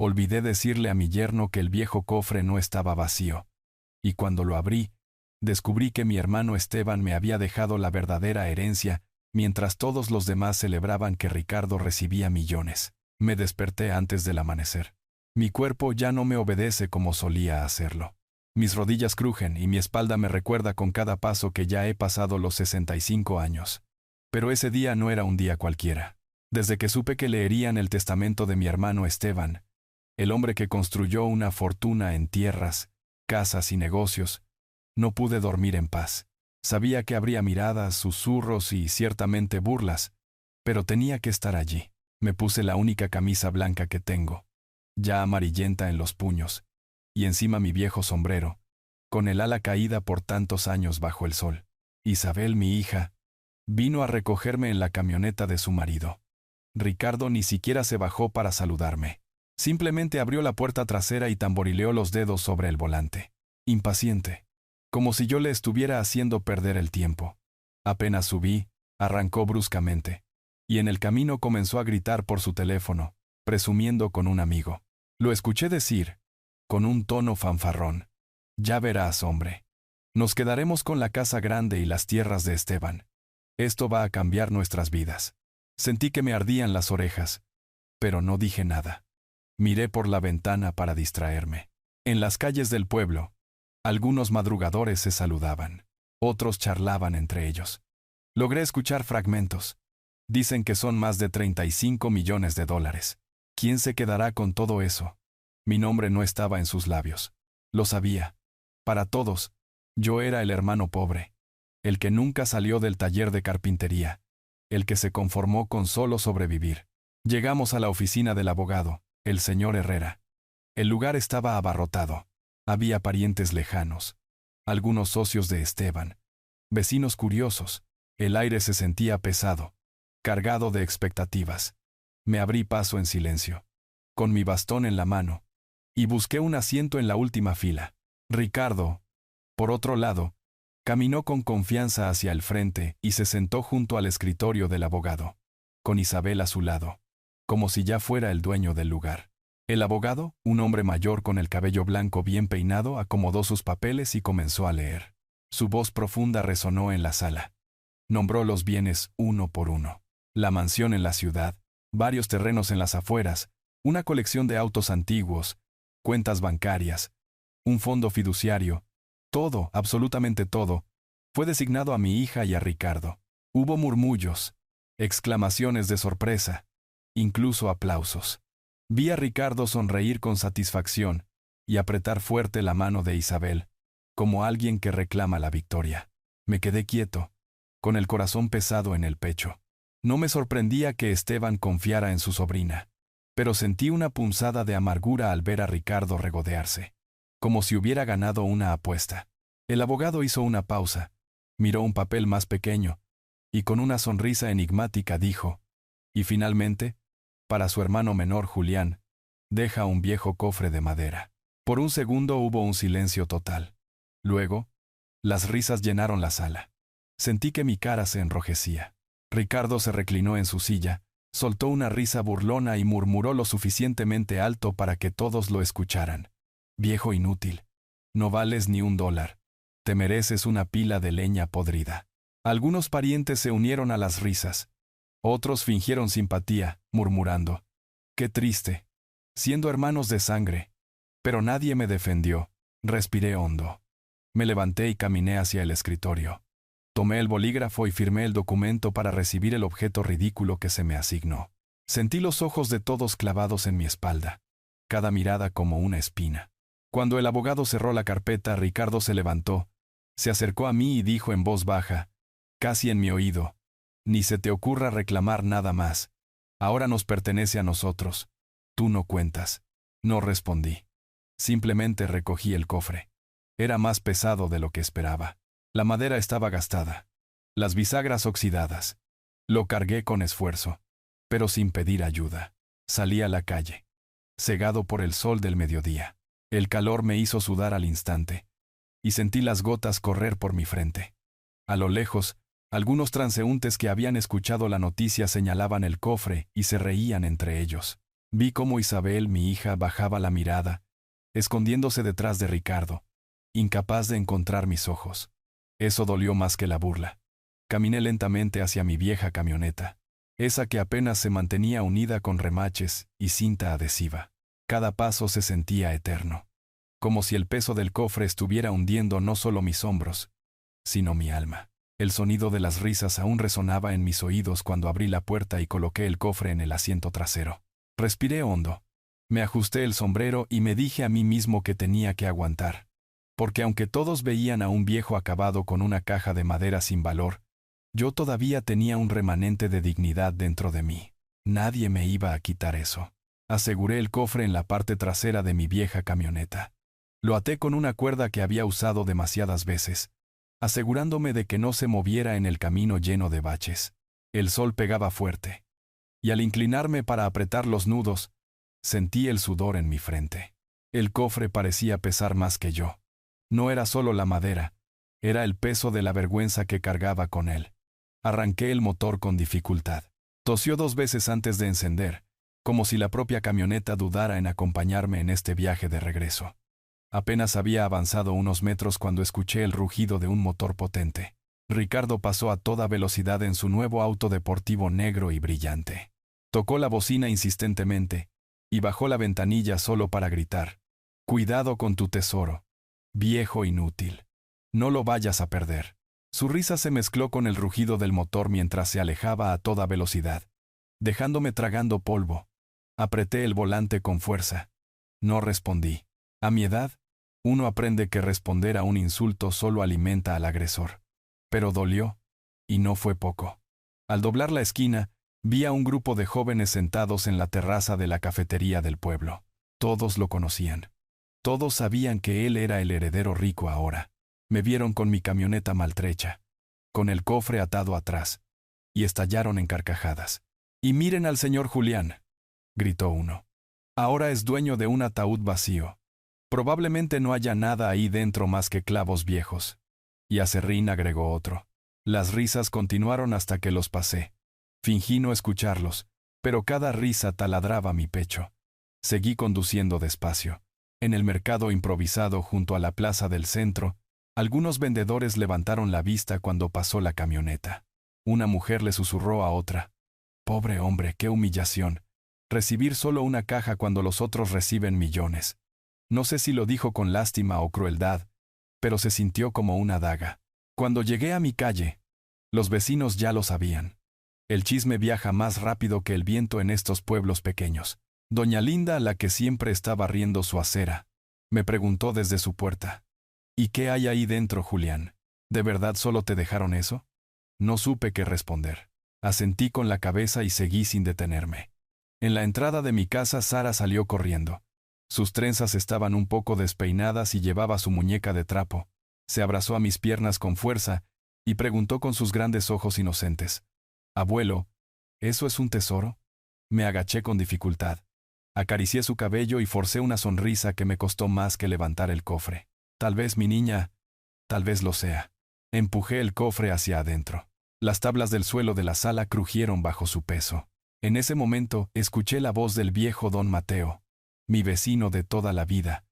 Olvidé decirle a mi yerno que el viejo cofre no estaba vacío. Y cuando lo abrí, descubrí que mi hermano Esteban me había dejado la verdadera herencia, mientras todos los demás celebraban que Ricardo recibía millones. Me desperté antes del amanecer. Mi cuerpo ya no me obedece como solía hacerlo. Mis rodillas crujen y mi espalda me recuerda con cada paso que ya he pasado los 65 años. Pero ese día no era un día cualquiera. Desde que supe que leerían el testamento de mi hermano Esteban, el hombre que construyó una fortuna en tierras, casas y negocios, no pude dormir en paz. Sabía que habría miradas, susurros y ciertamente burlas, pero tenía que estar allí. Me puse la única camisa blanca que tengo, ya amarillenta en los puños, y encima mi viejo sombrero, con el ala caída por tantos años bajo el sol. Isabel, mi hija, vino a recogerme en la camioneta de su marido. Ricardo ni siquiera se bajó para saludarme. Simplemente abrió la puerta trasera y tamborileó los dedos sobre el volante. Impaciente, como si yo le estuviera haciendo perder el tiempo. Apenas subí, arrancó bruscamente, y en el camino comenzó a gritar por su teléfono, presumiendo con un amigo. Lo escuché decir, con un tono fanfarrón: ya verás, hombre. Nos quedaremos con la casa grande y las tierras de Esteban. Esto va a cambiar nuestras vidas. Sentí que me ardían las orejas, pero no dije nada. Miré por la ventana para distraerme. En las calles del pueblo, algunos madrugadores se saludaban. Otros charlaban entre ellos. Logré escuchar fragmentos. Dicen que son más de 35 millones de dólares. ¿Quién se quedará con todo eso? Mi nombre no estaba en sus labios. Lo sabía. Para todos, yo era el hermano pobre, el que nunca salió del taller de carpintería, el que se conformó con solo sobrevivir. Llegamos a la oficina del abogado, el señor Herrera. El lugar estaba abarrotado. Había parientes lejanos, algunos socios de Esteban, vecinos curiosos. El aire se sentía pesado, cargado de expectativas. Me abrí paso en silencio, con mi bastón en la mano, y busqué un asiento en la última fila. Ricardo, por otro lado, caminó con confianza hacia el frente y se sentó junto al escritorio del abogado, con Isabel a su lado, como si ya fuera el dueño del lugar. El abogado, un hombre mayor con el cabello blanco bien peinado, acomodó sus papeles y comenzó a leer. Su voz profunda resonó en la sala. Nombró los bienes uno por uno. La mansión en la ciudad, varios terrenos en las afueras, una colección de autos antiguos, cuentas bancarias, un fondo fiduciario. Todo, absolutamente todo, fue designado a mi hija y a Ricardo. Hubo murmullos, exclamaciones de sorpresa, incluso aplausos. Vi a Ricardo sonreír con satisfacción y apretar fuerte la mano de Isabel, como alguien que reclama la victoria. Me quedé quieto, con el corazón pesado en el pecho. No me sorprendía que Esteban confiara en su sobrina, pero sentí una punzada de amargura al ver a Ricardo regodearse, como si hubiera ganado una apuesta. El abogado hizo una pausa, miró un papel más pequeño, y con una sonrisa enigmática dijo, y finalmente, para su hermano menor Julián, deja un viejo cofre de madera. Por un segundo hubo un silencio total. Luego, las risas llenaron la sala. Sentí que mi cara se enrojecía. Ricardo se reclinó en su silla, soltó una risa burlona y murmuró lo suficientemente alto para que todos lo escucharan. Viejo inútil, no vales ni $1. Te mereces una pila de leña podrida. Algunos parientes se unieron a las risas. Otros fingieron simpatía, murmurando: qué triste, siendo hermanos de sangre. Pero nadie me defendió. Respiré hondo. Me levanté y caminé hacia el escritorio. Tomé el bolígrafo y firmé el documento para recibir el objeto ridículo que se me asignó. Sentí los ojos de todos clavados en mi espalda, cada mirada como una espina. Cuando el abogado cerró la carpeta, Ricardo se levantó, se acercó a mí y dijo en voz baja, casi en mi oído: ni se te ocurra reclamar nada más. Ahora nos pertenece a nosotros. Tú no cuentas. No respondí. Simplemente recogí el cofre. Era más pesado de lo que esperaba. La madera estaba gastada, las bisagras oxidadas. Lo cargué con esfuerzo, pero sin pedir ayuda. Salí a la calle, cegado por el sol del mediodía. El calor me hizo sudar al instante, y sentí las gotas correr por mi frente. A lo lejos, algunos transeúntes que habían escuchado la noticia señalaban el cofre y se reían entre ellos. Vi cómo Isabel, mi hija, bajaba la mirada, escondiéndose detrás de Ricardo, incapaz de encontrar mis ojos. Eso dolió más que la burla. Caminé lentamente hacia mi vieja camioneta, esa que apenas se mantenía unida con remaches y cinta adhesiva. Cada paso se sentía eterno, como si el peso del cofre estuviera hundiendo no solo mis hombros, sino mi alma. El sonido de las risas aún resonaba en mis oídos cuando abrí la puerta y coloqué el cofre en el asiento trasero. Respiré hondo. Me ajusté el sombrero y me dije a mí mismo que tenía que aguantar. Porque aunque todos veían a un viejo acabado con una caja de madera sin valor, yo todavía tenía un remanente de dignidad dentro de mí. Nadie me iba a quitar eso. Aseguré el cofre en la parte trasera de mi vieja camioneta. Lo até con una cuerda que había usado demasiadas veces, asegurándome de que no se moviera en el camino lleno de baches. El sol pegaba fuerte, y al inclinarme para apretar los nudos, sentí el sudor en mi frente. El cofre parecía pesar más que yo. No era solo la madera, era el peso de la vergüenza que cargaba con él. Arranqué el motor con dificultad. Tosió 2 veces antes de encender, como si la propia camioneta dudara en acompañarme en este viaje de regreso. Apenas había avanzado unos metros cuando escuché el rugido de un motor potente. Ricardo pasó a toda velocidad en su nuevo auto deportivo negro y brillante. Tocó la bocina insistentemente y bajó la ventanilla solo para gritar: «Cuidado con tu tesoro, viejo inútil. No lo vayas a perder». Su risa se mezcló con el rugido del motor mientras se alejaba a toda velocidad, dejándome tragando polvo. Apreté el volante con fuerza. No respondí. A mi edad, uno aprende que responder a un insulto solo alimenta al agresor. Pero dolió, y no fue poco. Al doblar la esquina, vi a un grupo de jóvenes sentados en la terraza de la cafetería del pueblo. Todos lo conocían. Todos sabían que él era el heredero rico ahora. Me vieron con mi camioneta maltrecha, con el cofre atado atrás, y estallaron en carcajadas. «Y miren al señor Julián», gritó uno. «Ahora es dueño de un ataúd vacío. Probablemente no haya nada ahí dentro más que clavos viejos». Y acerrín, agregó otro. Las risas continuaron hasta que los pasé. Fingí no escucharlos, pero cada risa taladraba mi pecho. Seguí conduciendo despacio. En el mercado improvisado junto a la plaza del centro, algunos vendedores levantaron la vista cuando pasó la camioneta. Una mujer le susurró a otra: «Pobre hombre, qué humillación. Recibir solo una caja cuando los otros reciben millones». No sé si lo dijo con lástima o crueldad, pero se sintió como una daga. Cuando llegué a mi calle, los vecinos ya lo sabían. El chisme viaja más rápido que el viento en estos pueblos pequeños. Doña Linda, la que siempre está barriendo su acera, me preguntó desde su puerta: «¿Y qué hay ahí dentro, Julián? ¿De verdad solo te dejaron eso?». No supe qué responder. Asentí con la cabeza y seguí sin detenerme. En la entrada de mi casa, Sara salió corriendo. Sus trenzas estaban un poco despeinadas y llevaba su muñeca de trapo. Se abrazó a mis piernas con fuerza y preguntó con sus grandes ojos inocentes: «Abuelo, ¿eso es un tesoro?». Me agaché con dificultad. Acaricié su cabello y forcé una sonrisa que me costó más que levantar el cofre. «Tal vez, mi niña, tal vez lo sea». Empujé el cofre hacia adentro. Las tablas del suelo de la sala crujieron bajo su peso. En ese momento, escuché la voz del viejo don Mateo, mi vecino de toda la vida,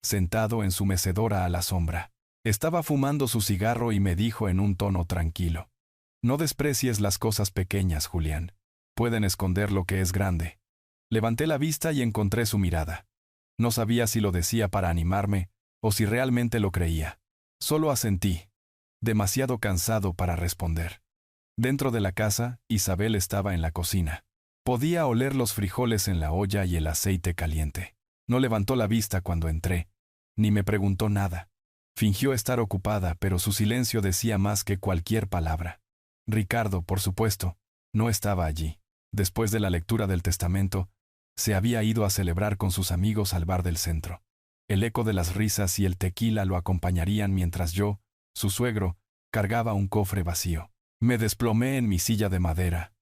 sentado en su mecedora a la sombra. Estaba fumando su cigarro y me dijo en un tono tranquilo: «No desprecies las cosas pequeñas, Julián. Pueden esconder lo que es grande». Levanté la vista y encontré su mirada. No sabía si lo decía para animarme o si realmente lo creía. Solo asentí, demasiado cansado para responder. Dentro de la casa, Isabel estaba en la cocina. Podía oler los frijoles en la olla y el aceite caliente. No levantó la vista cuando entré, ni me preguntó nada. Fingió estar ocupada, pero su silencio decía más que cualquier palabra. Ricardo, por supuesto, no estaba allí. Después de la lectura del testamento, se había ido a celebrar con sus amigos al bar del centro. El eco de las risas y el tequila lo acompañarían mientras yo, su suegro, cargaba un cofre vacío. Me desplomé en mi silla de madera,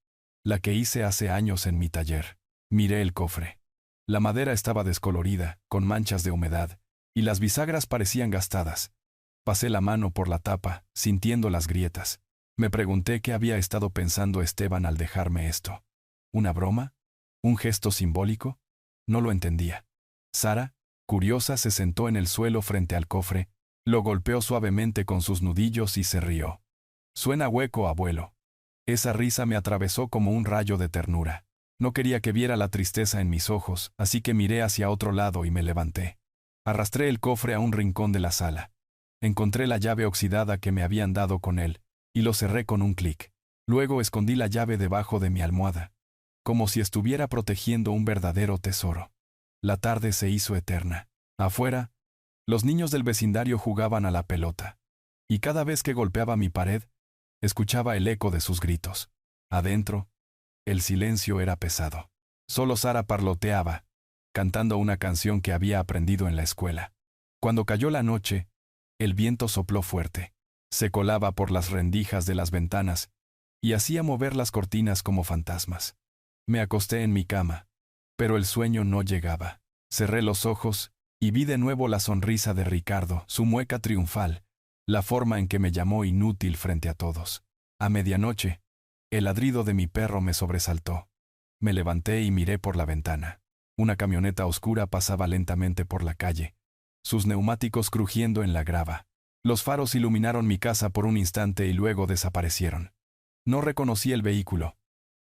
la que hice hace años en mi taller. Miré el cofre. La madera estaba descolorida, con manchas de humedad, y las bisagras parecían gastadas. Pasé la mano por la tapa, sintiendo las grietas. Me pregunté qué había estado pensando Esteban al dejarme esto. ¿Una broma? ¿Un gesto simbólico? No lo entendía. Sara, curiosa, se sentó en el suelo frente al cofre, lo golpeó suavemente con sus nudillos y se rió. Suena hueco, abuelo. Esa risa me atravesó como un rayo de ternura. No quería que viera la tristeza en mis ojos, así que miré hacia otro lado y me levanté. Arrastré el cofre a un rincón de la sala. Encontré la llave oxidada que me habían dado con él, y lo cerré con un clic. Luego escondí la llave debajo de mi almohada, como si estuviera protegiendo un verdadero tesoro. La tarde se hizo eterna. Afuera, los niños del vecindario jugaban a la pelota, y cada vez que golpeaba mi pared, escuchaba el eco de sus gritos. Adentro, el silencio era pesado. Solo Sara parloteaba, cantando una canción que había aprendido en la escuela. Cuando cayó la noche, el viento sopló fuerte. Se colaba por las rendijas de las ventanas y hacía mover las cortinas como fantasmas. Me acosté en mi cama, pero el sueño no llegaba. Cerré los ojos y vi de nuevo la sonrisa de Ricardo, su mueca triunfal, la forma en que me llamó inútil frente a todos. A medianoche, el ladrido de mi perro me sobresaltó. Me levanté y miré por la ventana. Una camioneta oscura pasaba lentamente por la calle, sus neumáticos crujiendo en la grava. Los faros iluminaron mi casa por un instante y luego desaparecieron. No reconocí el vehículo,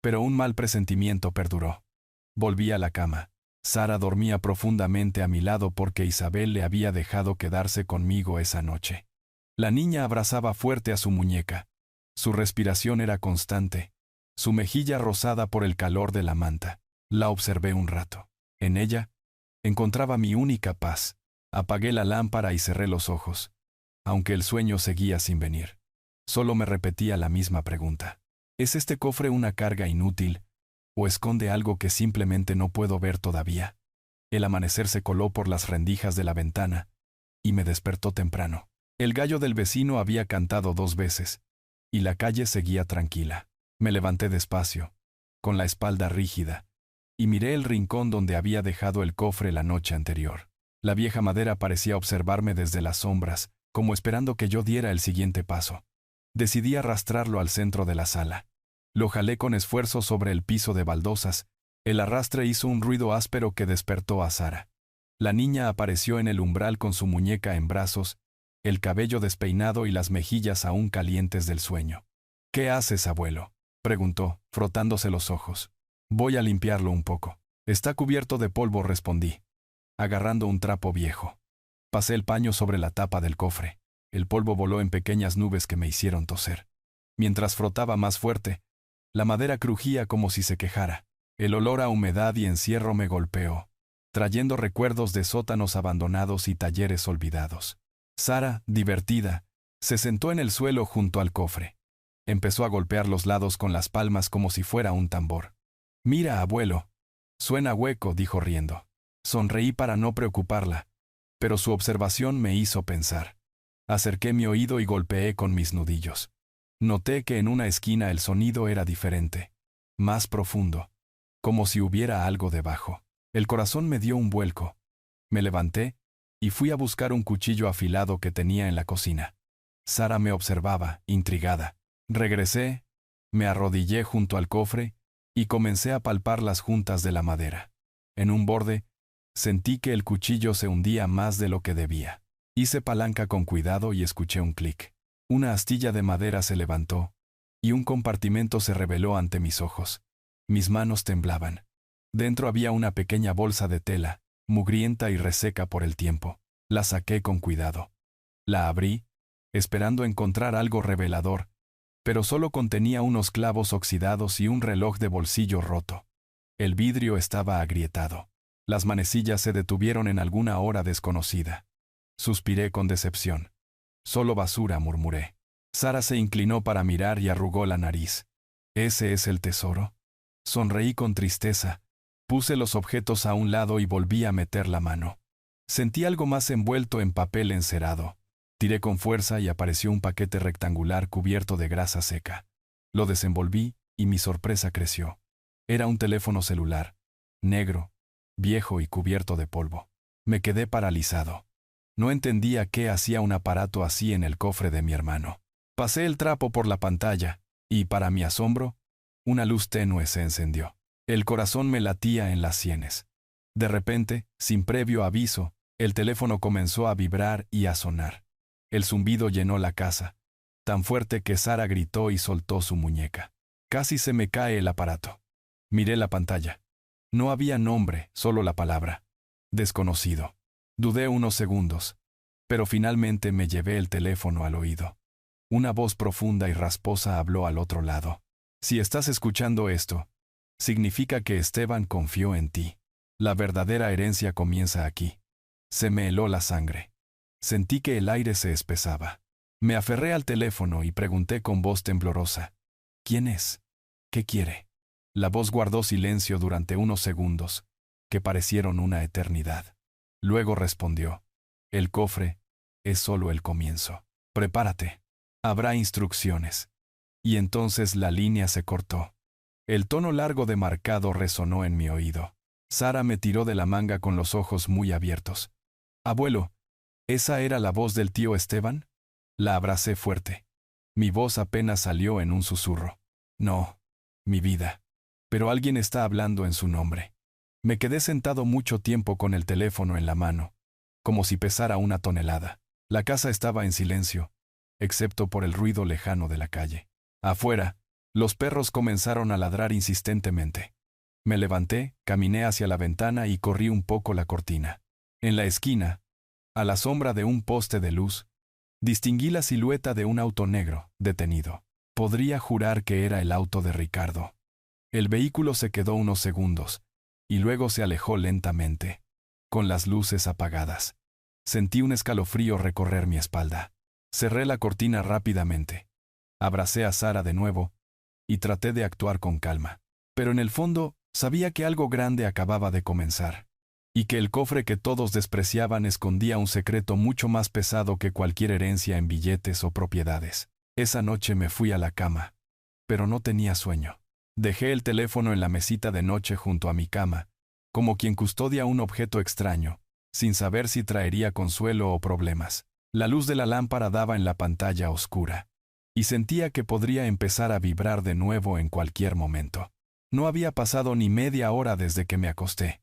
pero un mal presentimiento perduró. Volví a la cama. Sara dormía profundamente a mi lado porque Isabel le había dejado quedarse conmigo esa noche. La niña abrazaba fuerte a su muñeca. Su respiración era constante, su mejilla rosada por el calor de la manta. La observé un rato. En ella, encontraba mi única paz. Apagué la lámpara y cerré los ojos, aunque el sueño seguía sin venir. Solo me repetía la misma pregunta. ¿Es este cofre una carga inútil, o esconde algo que simplemente no puedo ver todavía? El amanecer se coló por las rendijas de la ventana, y me despertó temprano. El gallo del vecino había cantado 2 veces, y la calle seguía tranquila. Me levanté despacio, con la espalda rígida, y miré el rincón donde había dejado el cofre la noche anterior. La vieja madera parecía observarme desde las sombras, como esperando que yo diera el siguiente paso. Decidí arrastrarlo al centro de la sala. Lo jalé con esfuerzo sobre el piso de baldosas. El arrastre hizo un ruido áspero que despertó a Sara. La niña apareció en el umbral con su muñeca en brazos, el cabello despeinado y las mejillas aún calientes del sueño. «¿Qué haces, abuelo?», preguntó, frotándose los ojos. «Voy a limpiarlo un poco. Está cubierto de polvo», respondí, agarrando un trapo viejo. Pasé el paño sobre la tapa del cofre. El polvo voló en pequeñas nubes que me hicieron toser. Mientras frotaba más fuerte, la madera crujía como si se quejara. El olor a humedad y encierro me golpeó, trayendo recuerdos de sótanos abandonados y talleres olvidados. Sara, divertida, se sentó en el suelo junto al cofre. Empezó a golpear los lados con las palmas como si fuera un tambor. «Mira, abuelo. Suena hueco», dijo riendo. Sonreí para no preocuparla, pero su observación me hizo pensar. Acerqué mi oído y golpeé con mis nudillos. Noté que en una esquina el sonido era diferente, más profundo, como si hubiera algo debajo. El corazón me dio un vuelco. Me levanté y fui a buscar un cuchillo afilado que tenía en la cocina. Sara me observaba, intrigada. Regresé, me arrodillé junto al cofre y comencé a palpar las juntas de la madera. En un borde, sentí que el cuchillo se hundía más de lo que debía. Hice palanca con cuidado y escuché un clic. Una astilla de madera se levantó, y un compartimento se reveló ante mis ojos. Mis manos temblaban. Dentro había una pequeña bolsa de tela, mugrienta y reseca por el tiempo. La saqué con cuidado. La abrí, esperando encontrar algo revelador, pero solo contenía unos clavos oxidados y un reloj de bolsillo roto. El vidrio estaba agrietado. Las manecillas se detuvieron en alguna hora desconocida. Suspiré con decepción. «Solo basura», murmuré. Sara se inclinó para mirar y arrugó la nariz. «¿Ese es el tesoro?». Sonreí con tristeza. Puse los objetos a un lado y volví a meter la mano. Sentí algo más envuelto en papel encerado. Tiré con fuerza y apareció un paquete rectangular cubierto de grasa seca. Lo desenvolví y mi sorpresa creció. Era un teléfono celular, negro, viejo y cubierto de polvo. Me quedé paralizado. No entendía qué hacía un aparato así en el cofre de mi hermano. Pasé el trapo por la pantalla, y, para mi asombro, una luz tenue se encendió. El corazón me latía en las sienes. De repente, sin previo aviso, el teléfono comenzó a vibrar y a sonar. El zumbido llenó la casa, tan fuerte que Sara gritó y soltó su muñeca. Casi se me cae el aparato. Miré la pantalla. No había nombre, solo la palabra. Desconocido. Dudé unos segundos, pero finalmente me llevé el teléfono al oído. Una voz profunda y rasposa habló al otro lado. Si estás escuchando esto, significa que Esteban confió en ti. La verdadera herencia comienza aquí. Se me heló la sangre. Sentí que el aire se espesaba. Me aferré al teléfono y pregunté con voz temblorosa: ¿Quién es? ¿Qué quiere? La voz guardó silencio durante unos segundos, que parecieron una eternidad. Luego respondió: el cofre es solo el comienzo. Prepárate. Habrá instrucciones. Y entonces la línea se cortó. El tono largo de marcado resonó en mi oído. Sara me tiró de la manga con los ojos muy abiertos. Abuelo, ¿esa era la voz del tío Esteban? La abracé fuerte. Mi voz apenas salió en un susurro. No, mi vida. Pero alguien está hablando en su nombre. Me quedé sentado mucho tiempo con el teléfono en la mano, como si pesara una tonelada. La casa estaba en silencio, excepto por el ruido lejano de la calle. Afuera, los perros comenzaron a ladrar insistentemente. Me levanté, caminé hacia la ventana y corrí un poco la cortina. En la esquina, a la sombra de un poste de luz, distinguí la silueta de un auto negro, detenido. Podría jurar que era el auto de Ricardo. El vehículo se quedó unos segundos, y luego se alejó lentamente, con las luces apagadas. Sentí un escalofrío recorrer mi espalda. Cerré la cortina rápidamente. Abracé a Sara de nuevo, y traté de actuar con calma. Pero en el fondo, sabía que algo grande acababa de comenzar, y que el cofre que todos despreciaban escondía un secreto mucho más pesado que cualquier herencia en billetes o propiedades. Esa noche me fui a la cama, pero no tenía sueño. Dejé el teléfono en la mesita de noche junto a mi cama, como quien custodia un objeto extraño, sin saber si traería consuelo o problemas. La luz de la lámpara daba en la pantalla oscura, y sentía que podría empezar a vibrar de nuevo en cualquier momento. No había pasado ni media hora desde que me acosté,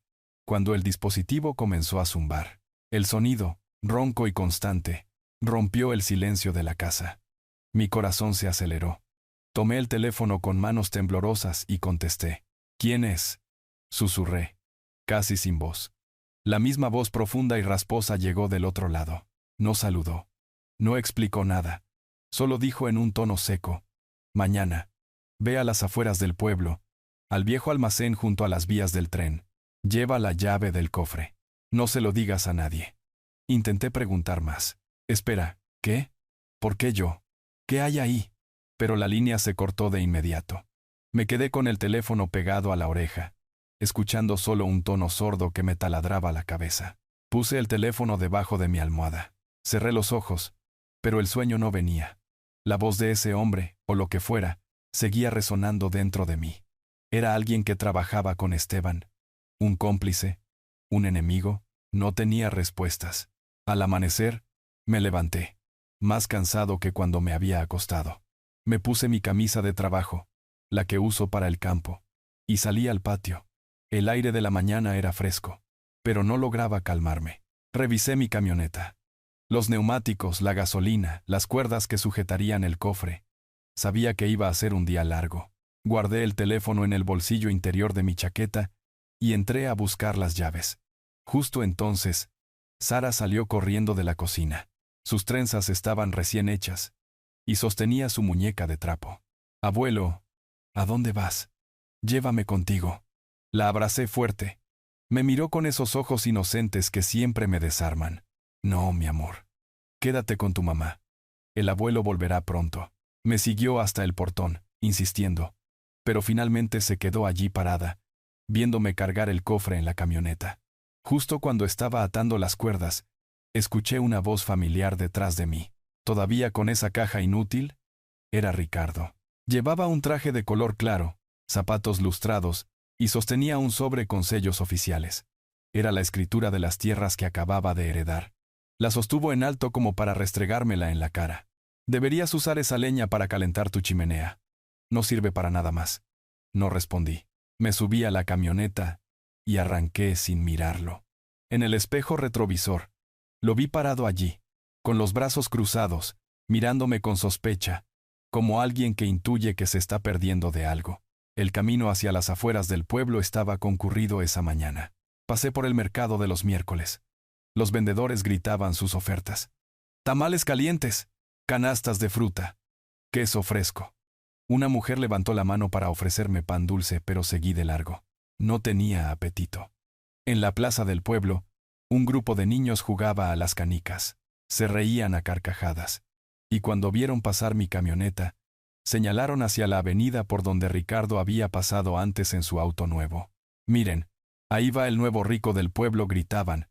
cuando el dispositivo comenzó a zumbar. El sonido, ronco y constante, rompió el silencio de la casa. Mi corazón se aceleró. Tomé el teléfono con manos temblorosas y contesté. ¿Quién es? Susurré, casi sin voz. La misma voz profunda y rasposa llegó del otro lado. No saludó. No explicó nada. Solo dijo en un tono seco: mañana, ve a las afueras del pueblo, al viejo almacén junto a las vías del tren. Lleva la llave del cofre. No se lo digas a nadie. Intenté preguntar más. Espera, ¿qué? ¿Por qué yo? ¿Qué hay ahí? Pero la línea se cortó de inmediato. Me quedé con el teléfono pegado a la oreja, escuchando solo un tono sordo que me taladraba la cabeza. Puse el teléfono debajo de mi almohada. Cerré los ojos, pero el sueño no venía. La voz de ese hombre, o lo que fuera, seguía resonando dentro de mí. Era alguien que trabajaba con Esteban. ¿Un cómplice? ¿Un enemigo? No tenía respuestas. Al amanecer, me levanté, más cansado que cuando me había acostado. Me puse mi camisa de trabajo, la que uso para el campo, y salí al patio. El aire de la mañana era fresco, pero no lograba calmarme. Revisé mi camioneta. Los neumáticos, la gasolina, las cuerdas que sujetarían el cofre. Sabía que iba a ser un día largo. Guardé el teléfono en el bolsillo interior de mi chaqueta y entré a buscar las llaves. Justo entonces, Sara salió corriendo de la cocina. Sus trenzas estaban recién hechas, y sostenía su muñeca de trapo. Abuelo, ¿a dónde vas? Llévame contigo. La abracé fuerte. Me miró con esos ojos inocentes que siempre me desarman. No, mi amor. Quédate con tu mamá. El abuelo volverá pronto. Me siguió hasta el portón, insistiendo, pero finalmente se quedó allí parada, viéndome cargar el cofre en la camioneta. Justo cuando estaba atando las cuerdas, escuché una voz familiar detrás de mí. Todavía con esa caja inútil, era Ricardo. Llevaba un traje de color claro, zapatos lustrados, y sostenía un sobre con sellos oficiales. Era la escritura de las tierras que acababa de heredar. La sostuvo en alto como para restregármela en la cara. Deberías usar esa leña para calentar tu chimenea. No sirve para nada más. No respondí. Me subí a la camioneta y arranqué sin mirarlo. En el espejo retrovisor, lo vi parado allí, con los brazos cruzados, mirándome con sospecha, como alguien que intuye que se está perdiendo de algo. El camino hacia las afueras del pueblo estaba concurrido esa mañana. Pasé por el mercado de los miércoles. Los vendedores gritaban sus ofertas. Tamales calientes, canastas de fruta, queso fresco. Una mujer levantó la mano para ofrecerme pan dulce, pero seguí de largo. No tenía apetito. En la plaza del pueblo, un grupo de niños jugaba a las canicas. Se reían a carcajadas. Y cuando vieron pasar mi camioneta, señalaron hacia la avenida por donde Ricardo había pasado antes en su auto nuevo. Miren, ahí va el nuevo rico del pueblo, gritaban,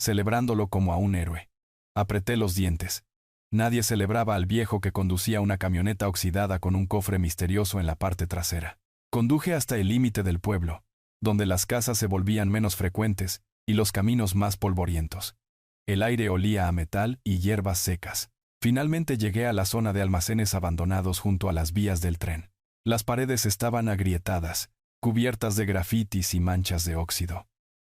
celebrándolo como a un héroe. Apreté los dientes. Nadie celebraba al viejo que conducía una camioneta oxidada con un cofre misterioso en la parte trasera. Conduje hasta el límite del pueblo, donde las casas se volvían menos frecuentes y los caminos más polvorientos. El aire olía a metal y hierbas secas. Finalmente llegué a la zona de almacenes abandonados junto a las vías del tren. Las paredes estaban agrietadas, cubiertas de grafitis y manchas de óxido.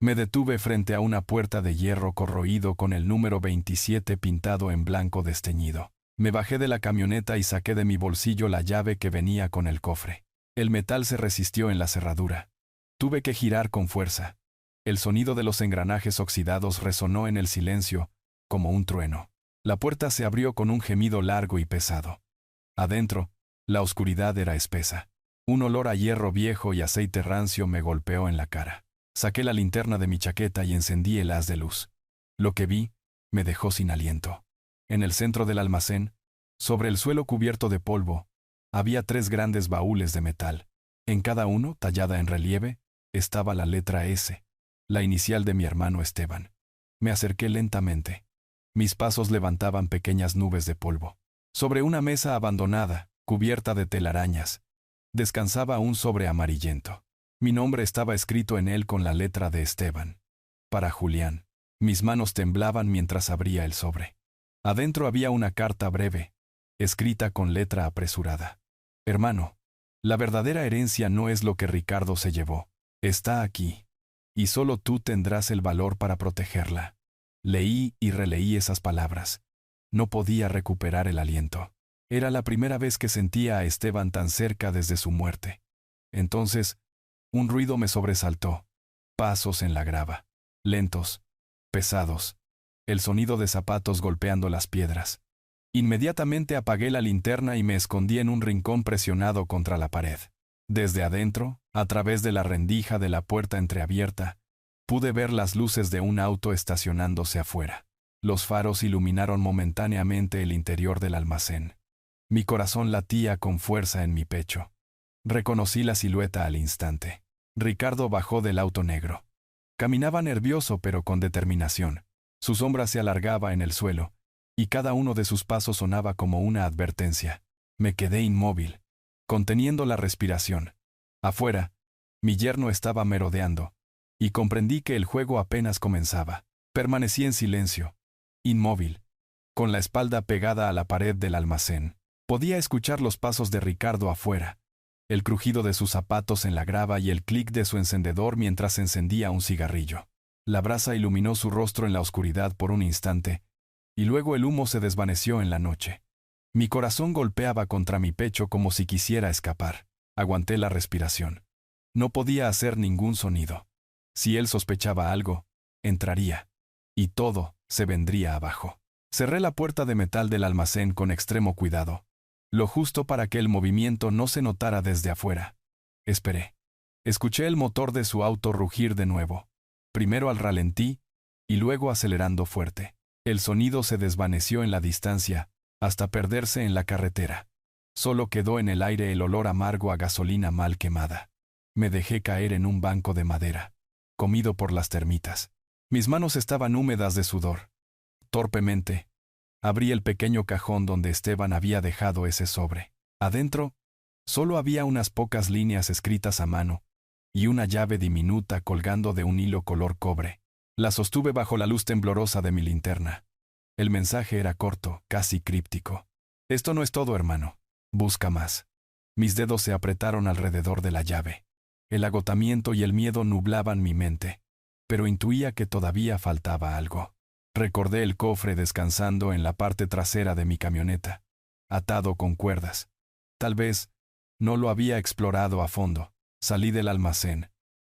Me detuve frente a una puerta de hierro corroído con el número 27 pintado en blanco desteñido. Me bajé de la camioneta y saqué de mi bolsillo la llave que venía con el cofre. El metal se resistió en la cerradura. Tuve que girar con fuerza. El sonido de los engranajes oxidados resonó en el silencio, como un trueno. La puerta se abrió con un gemido largo y pesado. Adentro, la oscuridad era espesa. Un olor a hierro viejo y aceite rancio me golpeó en la cara. Saqué la linterna de mi chaqueta y encendí el haz de luz. Lo que vi me dejó sin aliento. En el centro del almacén, sobre el suelo cubierto de polvo, había 3 grandes baúles de metal. En cada uno, tallada en relieve, estaba la letra S, la inicial de mi hermano Esteban. Me acerqué lentamente. Mis pasos levantaban pequeñas nubes de polvo. Sobre una mesa abandonada, cubierta de telarañas, descansaba un sobre amarillento. Mi nombre estaba escrito en él con la letra de Esteban. Para Julián. Mis manos temblaban mientras abría el sobre. Adentro había una carta breve, escrita con letra apresurada. Hermano, la verdadera herencia no es lo que Ricardo se llevó. Está aquí. Y solo tú tendrás el valor para protegerla. Leí y releí esas palabras. No podía recuperar el aliento. Era la primera vez que sentía a Esteban tan cerca desde su muerte. Entonces, un ruido me sobresaltó. Pasos en la grava. Lentos. Pesados. El sonido de zapatos golpeando las piedras. Inmediatamente apagué la linterna y me escondí en un rincón presionado contra la pared. Desde adentro, a través de la rendija de la puerta entreabierta, pude ver las luces de un auto estacionándose afuera. Los faros iluminaron momentáneamente el interior del almacén. Mi corazón latía con fuerza en mi pecho. Reconocí la silueta al instante. Ricardo bajó del auto negro. Caminaba nervioso pero con determinación. Su sombra se alargaba en el suelo, y cada uno de sus pasos sonaba como una advertencia. Me quedé inmóvil, conteniendo la respiración. Afuera, mi yerno estaba merodeando, y comprendí que el juego apenas comenzaba. Permanecí en silencio, inmóvil, con la espalda pegada a la pared del almacén. Podía escuchar los pasos de Ricardo afuera, el crujido de sus zapatos en la grava y el clic de su encendedor mientras encendía un cigarrillo. La brasa iluminó su rostro en la oscuridad por un instante, y luego el humo se desvaneció en la noche. Mi corazón golpeaba contra mi pecho como si quisiera escapar. Aguanté la respiración. No podía hacer ningún sonido. Si él sospechaba algo, entraría, y todo se vendría abajo. Cerré la puerta de metal del almacén con extremo cuidado, lo justo para que el movimiento no se notara desde afuera. Esperé. Escuché el motor de su auto rugir de nuevo, primero al ralentí y luego acelerando fuerte. El sonido se desvaneció en la distancia, hasta perderse en la carretera. Solo quedó en el aire el olor amargo a gasolina mal quemada. Me dejé caer en un banco de madera, comido por las termitas. Mis manos estaban húmedas de sudor. Torpemente, abrí el pequeño cajón donde Esteban había dejado ese sobre. Adentro, solo había unas pocas líneas escritas a mano, y una llave diminuta colgando de un hilo color cobre. La sostuve bajo la luz temblorosa de mi linterna. El mensaje era corto, casi críptico. Esto no es todo, hermano. Busca más. Mis dedos se apretaron alrededor de la llave. El agotamiento y el miedo nublaban mi mente, pero intuía que todavía faltaba algo. Recordé el cofre descansando en la parte trasera de mi camioneta, atado con cuerdas. Tal vez no lo había explorado a fondo. Salí del almacén.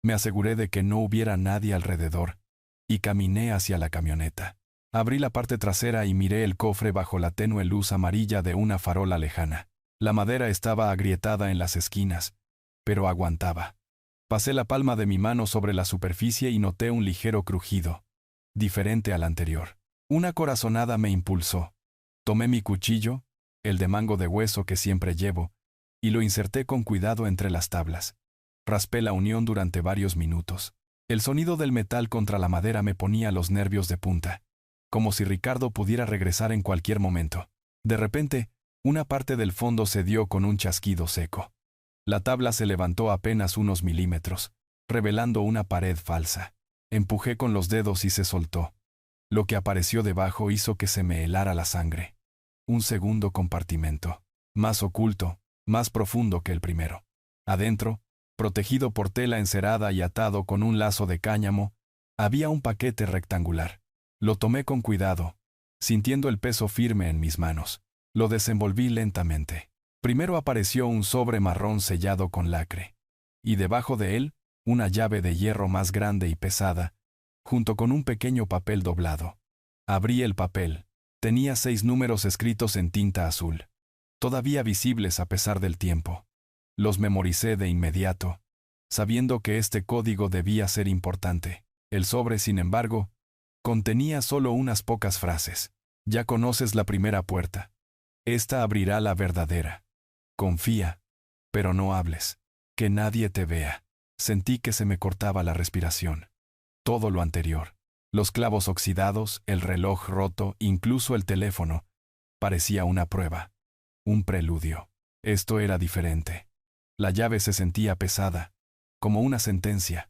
Me aseguré de que no hubiera nadie alrededor y caminé hacia la camioneta. Abrí la parte trasera y miré el cofre bajo la tenue luz amarilla de una farola lejana. La madera estaba agrietada en las esquinas, pero aguantaba. Pasé la palma de mi mano sobre la superficie y noté un ligero crujido, diferente al anterior. Una corazonada me impulsó. Tomé mi cuchillo, el de mango de hueso que siempre llevo, y lo inserté con cuidado entre las tablas. Raspé la unión durante varios minutos. El sonido del metal contra la madera me ponía los nervios de punta, como si Ricardo pudiera regresar en cualquier momento. De repente, una parte del fondo cedió con un chasquido seco. La tabla se levantó apenas unos milímetros, revelando una pared falsa. Empujé con los dedos y se soltó. Lo que apareció debajo hizo que se me helara la sangre. Un segundo compartimento, más oculto, más profundo que el primero. Adentro, protegido por tela encerada y atado con un lazo de cáñamo, había un paquete rectangular. Lo tomé con cuidado, sintiendo el peso firme en mis manos. Lo desenvolví lentamente. Primero apareció un sobre marrón sellado con lacre, y debajo de él, una llave de hierro más grande y pesada, junto con un pequeño papel doblado. Abrí el papel. Tenía 6 números escritos en tinta azul, todavía visibles a pesar del tiempo. Los memoricé de inmediato, sabiendo que este código debía ser importante. El sobre, sin embargo, contenía solo unas pocas frases. Ya conoces la primera puerta. Esta abrirá la verdadera. Confía, pero no hables. Que nadie te vea. Sentí que se me cortaba la respiración. Todo lo anterior, los clavos oxidados, el reloj roto, incluso el teléfono, parecía una prueba, un preludio. Esto era diferente. La llave se sentía pesada, como una sentencia.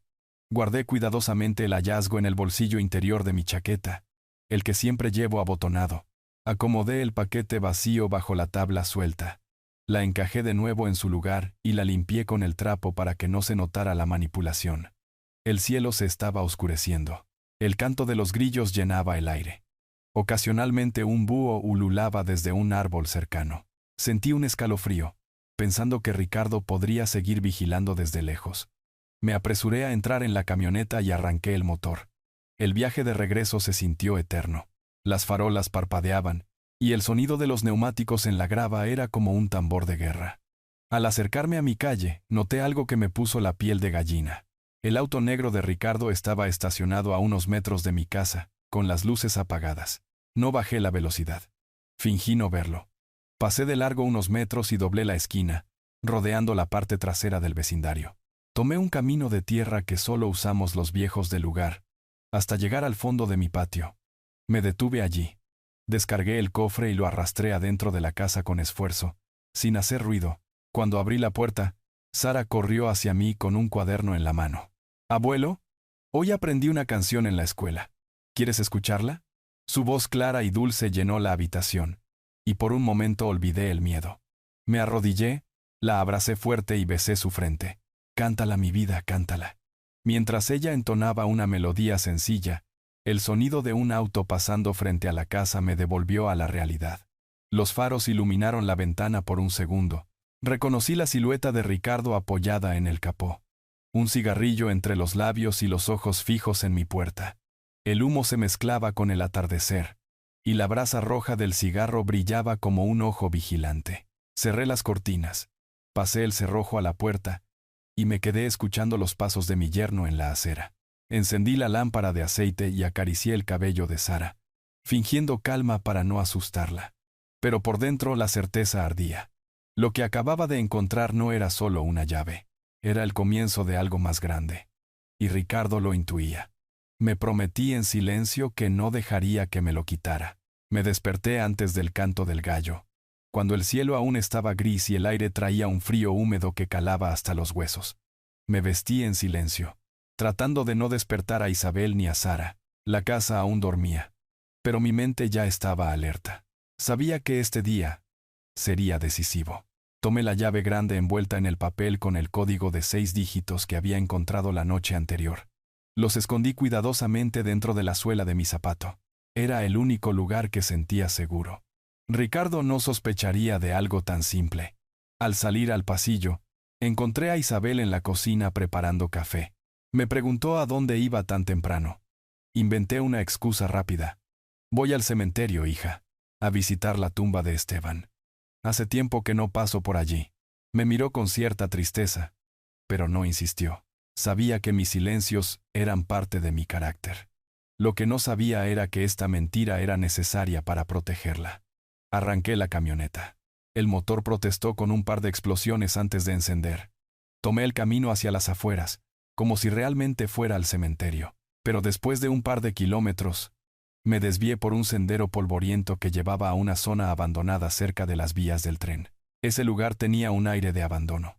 Guardé cuidadosamente el hallazgo en el bolsillo interior de mi chaqueta, el que siempre llevo abotonado. Acomodé el paquete vacío bajo la tabla suelta. La encajé de nuevo en su lugar y la limpié con el trapo para que no se notara la manipulación. El cielo se estaba oscureciendo. El canto de los grillos llenaba el aire. Ocasionalmente un búho ululaba desde un árbol cercano. Sentí un escalofrío, pensando que Ricardo podría seguir vigilando desde lejos. Me apresuré a entrar en la camioneta y arranqué el motor. El viaje de regreso se sintió eterno. Las farolas parpadeaban, y el sonido de los neumáticos en la grava era como un tambor de guerra. Al acercarme a mi calle, noté algo que me puso la piel de gallina. El auto negro de Ricardo estaba estacionado a unos metros de mi casa, con las luces apagadas. No bajé la velocidad. Fingí no verlo. Pasé de largo unos metros y doblé la esquina, rodeando la parte trasera del vecindario. Tomé un camino de tierra que solo usamos los viejos del lugar, hasta llegar al fondo de mi patio. Me detuve allí. Descargué el cofre y lo arrastré adentro de la casa con esfuerzo, sin hacer ruido. Cuando abrí la puerta, Sara corrió hacia mí con un cuaderno en la mano. «Abuelo, hoy aprendí una canción en la escuela. ¿Quieres escucharla?» Su voz clara y dulce llenó la habitación, y por un momento olvidé el miedo. Me arrodillé, la abracé fuerte y besé su frente. «Cántala, mi vida, cántala». Mientras ella entonaba una melodía sencilla, el sonido de un auto pasando frente a la casa me devolvió a la realidad. Los faros iluminaron la ventana por un segundo. Reconocí la silueta de Ricardo apoyada en el capó. Un cigarrillo entre los labios y los ojos fijos en mi puerta. El humo se mezclaba con el atardecer, y la brasa roja del cigarro brillaba como un ojo vigilante. Cerré las cortinas, pasé el cerrojo a la puerta, y me quedé escuchando los pasos de mi yerno en la acera. Encendí la lámpara de aceite y acaricié el cabello de Sara, fingiendo calma para no asustarla. Pero por dentro la certeza ardía. Lo que acababa de encontrar no era solo una llave. Era el comienzo de algo más grande. Y Ricardo lo intuía. Me prometí en silencio que no dejaría que me lo quitara. Me desperté antes del canto del gallo, cuando el cielo aún estaba gris y el aire traía un frío húmedo que calaba hasta los huesos. Me vestí en silencio, tratando de no despertar a Isabel ni a Sara. La casa aún dormía, pero mi mente ya estaba alerta. Sabía que este día sería decisivo. Tomé la llave grande envuelta en el papel con el código de 6 dígitos que había encontrado la noche anterior. Los escondí cuidadosamente dentro de la suela de mi zapato. Era el único lugar que sentía seguro. Ricardo no sospecharía de algo tan simple. Al salir al pasillo, encontré a Isabel en la cocina preparando café. Me preguntó a dónde iba tan temprano. Inventé una excusa rápida. Voy al cementerio, hija, a visitar la tumba de Esteban. Hace tiempo que no paso por allí. Me miró con cierta tristeza, pero no insistió. Sabía que mis silencios eran parte de mi carácter. Lo que no sabía era que esta mentira era necesaria para protegerla. Arranqué la camioneta. El motor protestó con un par de explosiones antes de encender. Tomé el camino hacia las afueras, como si realmente fuera al cementerio. Pero después de un par de kilómetros, me desvié por un sendero polvoriento que llevaba a una zona abandonada cerca de las vías del tren. Ese lugar tenía un aire de abandono.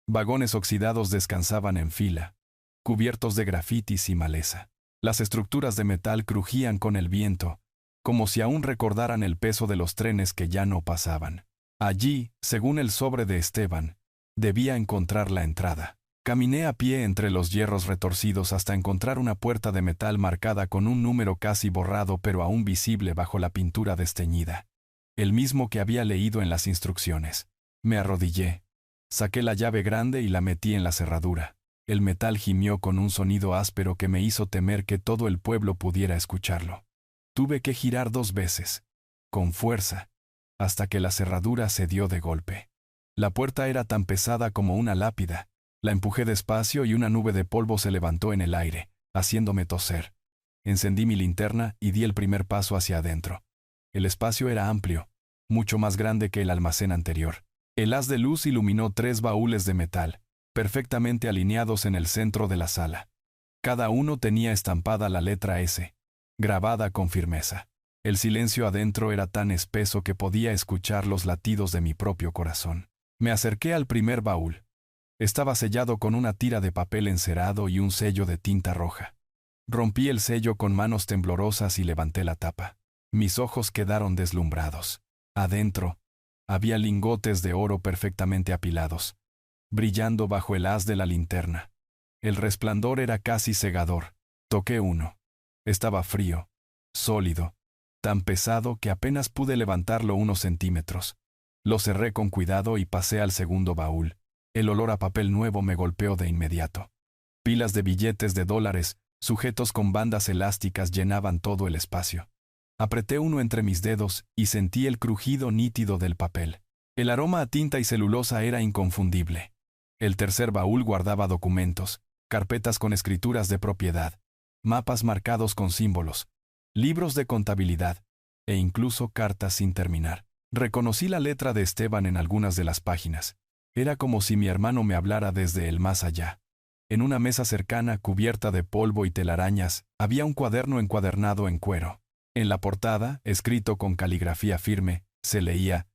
Vagones oxidados descansaban en fila, cubiertos de grafitis y maleza. Las estructuras de metal crujían con el viento, como si aún recordaran el peso de los trenes que ya no pasaban. Allí, según el sobre de Esteban, debía encontrar la entrada. Caminé a pie entre los hierros retorcidos hasta encontrar una puerta de metal marcada con un número casi borrado pero aún visible bajo la pintura desteñida. El mismo que había leído en las instrucciones. Me arrodillé. Saqué la llave grande y la metí en la cerradura. El metal gimió con un sonido áspero que me hizo temer que todo el pueblo pudiera escucharlo. Tuve que girar 2 veces, con fuerza, hasta que la cerradura cedió de golpe. La puerta era tan pesada como una lápida. La empujé despacio y una nube de polvo se levantó en el aire, haciéndome toser. Encendí mi linterna y di el primer paso hacia adentro. El espacio era amplio, mucho más grande que el almacén anterior. El haz de luz iluminó 3 baúles de metal, perfectamente alineados en el centro de la sala. Cada uno tenía estampada la letra S, grabada con firmeza. El silencio adentro era tan espeso que podía escuchar los latidos de mi propio corazón. Me acerqué al primer baúl. Estaba sellado con una tira de papel encerado y un sello de tinta roja. Rompí el sello con manos temblorosas y levanté la tapa. Mis ojos quedaron deslumbrados. Adentro, había lingotes de oro perfectamente apilados, brillando bajo el haz de la linterna. El resplandor era casi cegador. Toqué uno. Estaba frío, sólido, tan pesado que apenas pude levantarlo unos centímetros. Lo cerré con cuidado y pasé al segundo baúl. El olor a papel nuevo me golpeó de inmediato. Pilas de billetes de dólares, sujetos con bandas elásticas, llenaban todo el espacio. Apreté uno entre mis dedos y sentí el crujido nítido del papel. El aroma a tinta y celulosa era inconfundible. El tercer baúl guardaba documentos, carpetas con escrituras de propiedad, mapas marcados con símbolos, libros de contabilidad, e incluso cartas sin terminar. Reconocí la letra de Esteban en algunas de las páginas. Era como si mi hermano me hablara desde el más allá. En una mesa cercana, cubierta de polvo y telarañas, había un cuaderno encuadernado en cuero. En la portada, escrito con caligrafía firme, se leía: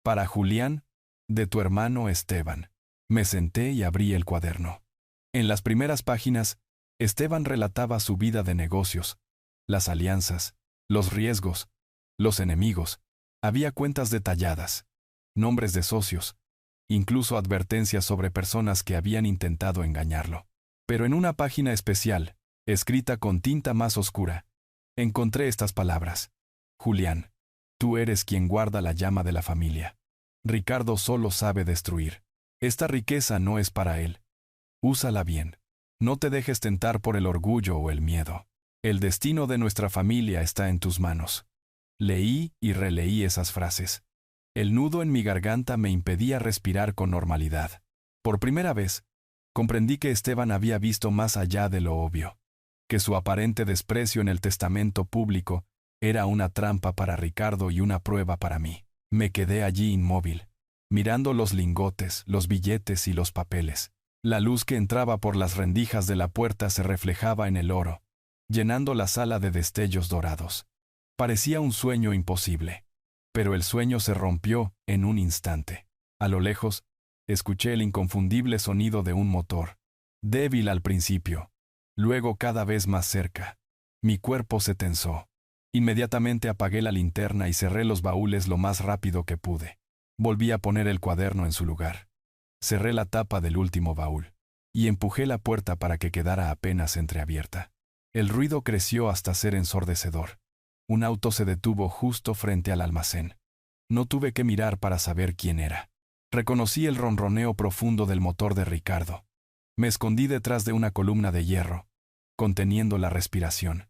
«Para Julián, de tu hermano Esteban». Me senté y abrí el cuaderno. En las primeras páginas, Esteban relataba su vida de negocios, las alianzas, los riesgos, los enemigos. Había cuentas detalladas, nombres de socios, incluso advertencias sobre personas que habían intentado engañarlo. Pero en una página especial, escrita con tinta más oscura, encontré estas palabras: «Julián, tú eres quien guarda la llama de la familia. Ricardo solo sabe destruir. Esta riqueza no es para él. Úsala bien. No te dejes tentar por el orgullo o el miedo. El destino de nuestra familia está en tus manos». Leí y releí esas frases. El nudo en mi garganta me impedía respirar con normalidad. Por primera vez, comprendí que Esteban había visto más allá de lo obvio, que su aparente desprecio en el testamento público era una trampa para Ricardo y una prueba para mí. Me quedé allí inmóvil, mirando los lingotes, los billetes y los papeles. La luz que entraba por las rendijas de la puerta se reflejaba en el oro, llenando la sala de destellos dorados. Parecía un sueño imposible, pero el sueño se rompió en un instante. A lo lejos, escuché el inconfundible sonido de un motor, débil al principio, luego cada vez más cerca. Mi cuerpo se tensó. Inmediatamente apagué la linterna y cerré los baúles lo más rápido que pude. Volví a poner el cuaderno en su lugar. Cerré la tapa del último baúl y empujé la puerta para que quedara apenas entreabierta. El ruido creció hasta ser ensordecedor. Un auto se detuvo justo frente al almacén. No tuve que mirar para saber quién era. Reconocí el ronroneo profundo del motor de Ricardo. Me escondí detrás de una columna de hierro, conteniendo la respiración.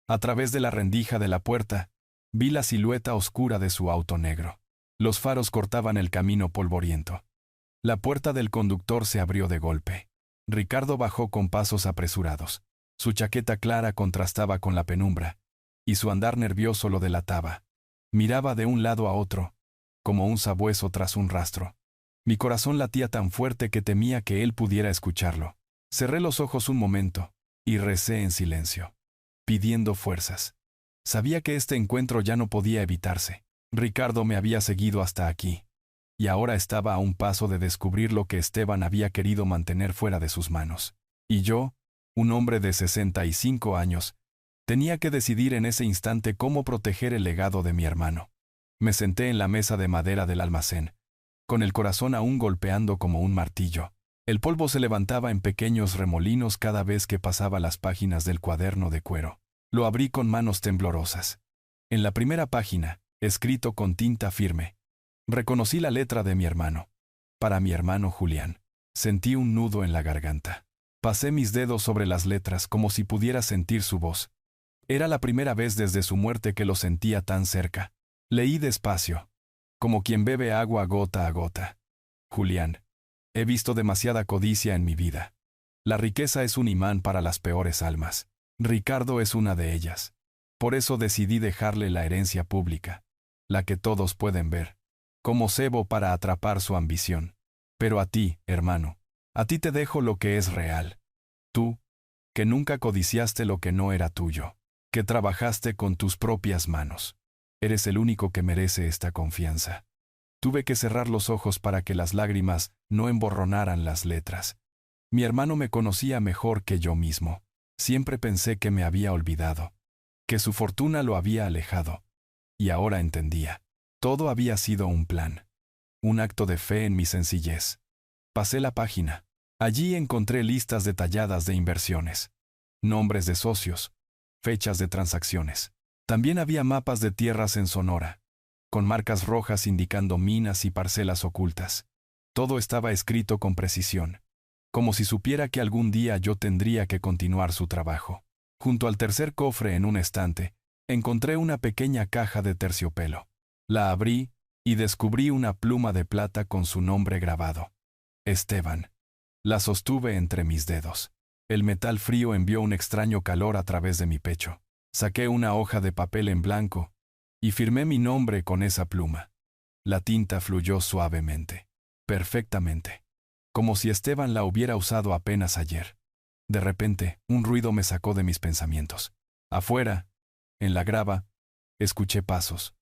A través de la rendija de la puerta, vi la silueta oscura de su auto negro. Los faros cortaban el camino polvoriento. La puerta del conductor se abrió de golpe. Ricardo bajó con pasos apresurados. Su chaqueta clara contrastaba con la penumbra, y su andar nervioso lo delataba. Miraba de un lado a otro, como un sabueso tras un rastro. Mi corazón latía tan fuerte que temía que él pudiera escucharlo. Cerré los ojos un momento, y recé en silencio, pidiendo fuerzas. Sabía que este encuentro ya no podía evitarse. Ricardo me había seguido hasta aquí, y ahora estaba a un paso de descubrir lo que Esteban había querido mantener fuera de sus manos. Y yo, un hombre de 65 años, tenía que decidir en ese instante cómo proteger el legado de mi hermano. Me senté en la mesa de madera del almacén, con el corazón aún golpeando como un martillo. El polvo se levantaba en pequeños remolinos cada vez que pasaba las páginas del cuaderno de cuero. Lo abrí con manos temblorosas. En la primera página, escrito con tinta firme, reconocí la letra de mi hermano. Para mi hermano Julián. Sentí un nudo en la garganta. Pasé mis dedos sobre las letras como si pudiera sentir su voz. Era la primera vez desde su muerte que lo sentía tan cerca. Leí despacio, como quien bebe agua gota a gota. Julián, he visto demasiada codicia en mi vida. La riqueza es un imán para las peores almas. Ricardo es una de ellas. Por eso decidí dejarle la herencia pública, la que todos pueden ver, como cebo para atrapar su ambición. Pero a ti, hermano, a ti te dejo lo que es real. Tú, que nunca codiciaste lo que no era tuyo, que trabajaste con tus propias manos. Eres el único que merece esta confianza. Tuve que cerrar los ojos para que las lágrimas no emborronaran las letras. Mi hermano me conocía mejor que yo mismo. Siempre pensé que me había olvidado, que su fortuna lo había alejado. Y ahora entendía. Todo había sido un plan. Un acto de fe en mi sencillez. Pasé la página. Allí encontré listas detalladas de inversiones, nombres de socios, fechas de transacciones. También había mapas de tierras en Sonora, con marcas rojas indicando minas y parcelas ocultas. Todo estaba escrito con precisión, como si supiera que algún día yo tendría que continuar su trabajo. Junto al tercer cofre en un estante, encontré una pequeña caja de terciopelo. La abrí y descubrí una pluma de plata con su nombre grabado. Esteban. La sostuve entre mis dedos. El metal frío envió un extraño calor a través de mi pecho. Saqué una hoja de papel en blanco y firmé mi nombre con esa pluma. La tinta fluyó suavemente, perfectamente, como si Esteban la hubiera usado apenas ayer. De repente, un ruido me sacó de mis pensamientos. Afuera, en la grava, escuché pasos.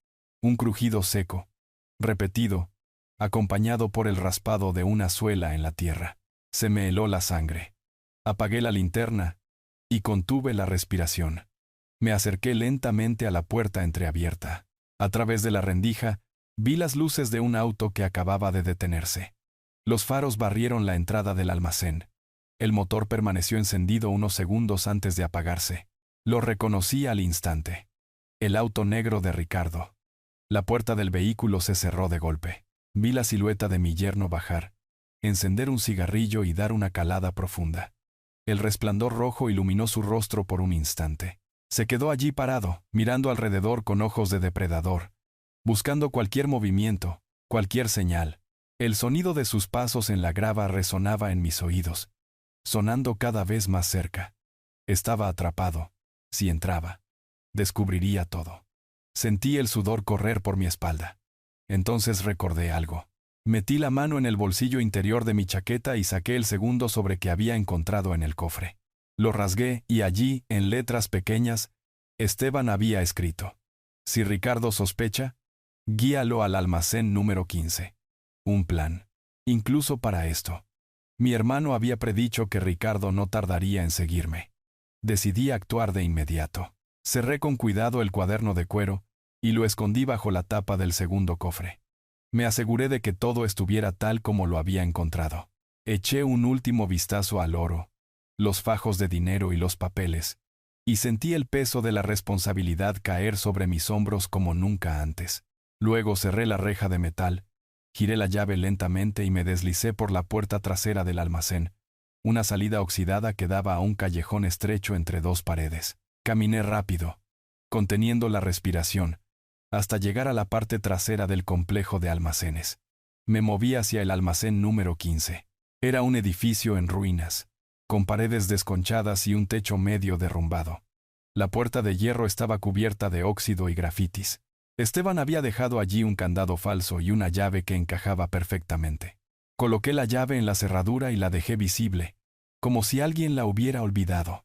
Un crujido seco, repetido, acompañado por el raspado de una suela en la tierra. Se me heló la sangre. Apagué la linterna y contuve la respiración. Me acerqué lentamente a la puerta entreabierta. A través de la rendija, vi las luces de un auto que acababa de detenerse. Los faros barrieron la entrada del almacén. El motor permaneció encendido unos segundos antes de apagarse. Lo reconocí al instante. El auto negro de Ricardo. La puerta del vehículo se cerró de golpe. Vi la silueta de mi yerno bajar, encender un cigarrillo y dar una calada profunda. El resplandor rojo iluminó su rostro por un instante. Se quedó allí parado, mirando alrededor con ojos de depredador, buscando cualquier movimiento, cualquier señal. El sonido de sus pasos en la grava resonaba en mis oídos, sonando cada vez más cerca. Estaba atrapado. Si entraba, descubriría todo. Sentí el sudor correr por mi espalda. Entonces recordé algo. Metí la mano en el bolsillo interior de mi chaqueta y saqué el segundo sobre que había encontrado en el cofre. Lo rasgué y allí, en letras pequeñas, Esteban había escrito: si Ricardo sospecha, guíalo al almacén número 15. Un plan. Incluso para esto. Mi hermano había predicho que Ricardo no tardaría en seguirme. Decidí actuar de inmediato. Cerré con cuidado el cuaderno de cuero y lo escondí bajo la tapa del segundo cofre. Me aseguré de que todo estuviera tal como lo había encontrado. Eché un último vistazo al oro, los fajos de dinero y los papeles, y sentí el peso de la responsabilidad caer sobre mis hombros como nunca antes. Luego cerré la reja de metal, giré la llave lentamente y me deslicé por la puerta trasera del almacén, una salida oxidada que daba a un callejón estrecho entre dos paredes. Caminé rápido, conteniendo la respiración, hasta llegar a la parte trasera del complejo de almacenes. Me moví hacia el almacén número 15. Era un edificio en ruinas, con paredes desconchadas y un techo medio derrumbado. La puerta de hierro estaba cubierta de óxido y grafitis. Esteban había dejado allí un candado falso y una llave que encajaba perfectamente. Coloqué la llave en la cerradura y la dejé visible, como si alguien la hubiera olvidado.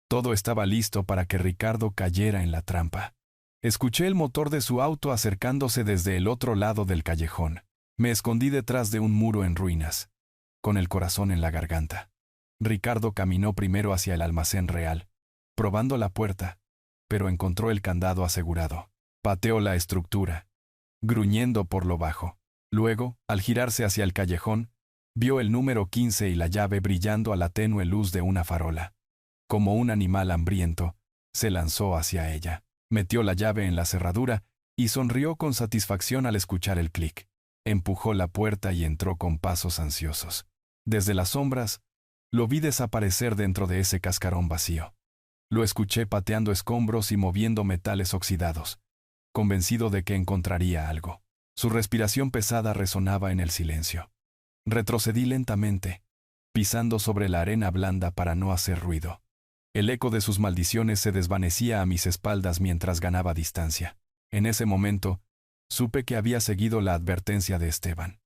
Todo estaba listo para que Ricardo cayera en la trampa. Escuché el motor de su auto acercándose desde el otro lado del callejón. Me escondí detrás de un muro en ruinas, con el corazón en la garganta. Ricardo caminó primero hacia el almacén real, probando la puerta, pero encontró el candado asegurado. Pateó la estructura, gruñendo por lo bajo. Luego, al girarse hacia el callejón, vio el número 15 y la llave brillando a la tenue luz de una farola. Como un animal hambriento, se lanzó hacia ella. Metió la llave en la cerradura y sonrió con satisfacción al escuchar el clic. Empujó la puerta y entró con pasos ansiosos. Desde las sombras, lo vi desaparecer dentro de ese cascarón vacío. Lo escuché pateando escombros y moviendo metales oxidados, convencido de que encontraría algo. Su respiración pesada resonaba en el silencio. Retrocedí lentamente, pisando sobre la arena blanda para no hacer ruido. El eco de sus maldiciones se desvanecía a mis espaldas mientras ganaba distancia. En ese momento, supe que había seguido la advertencia de Esteban.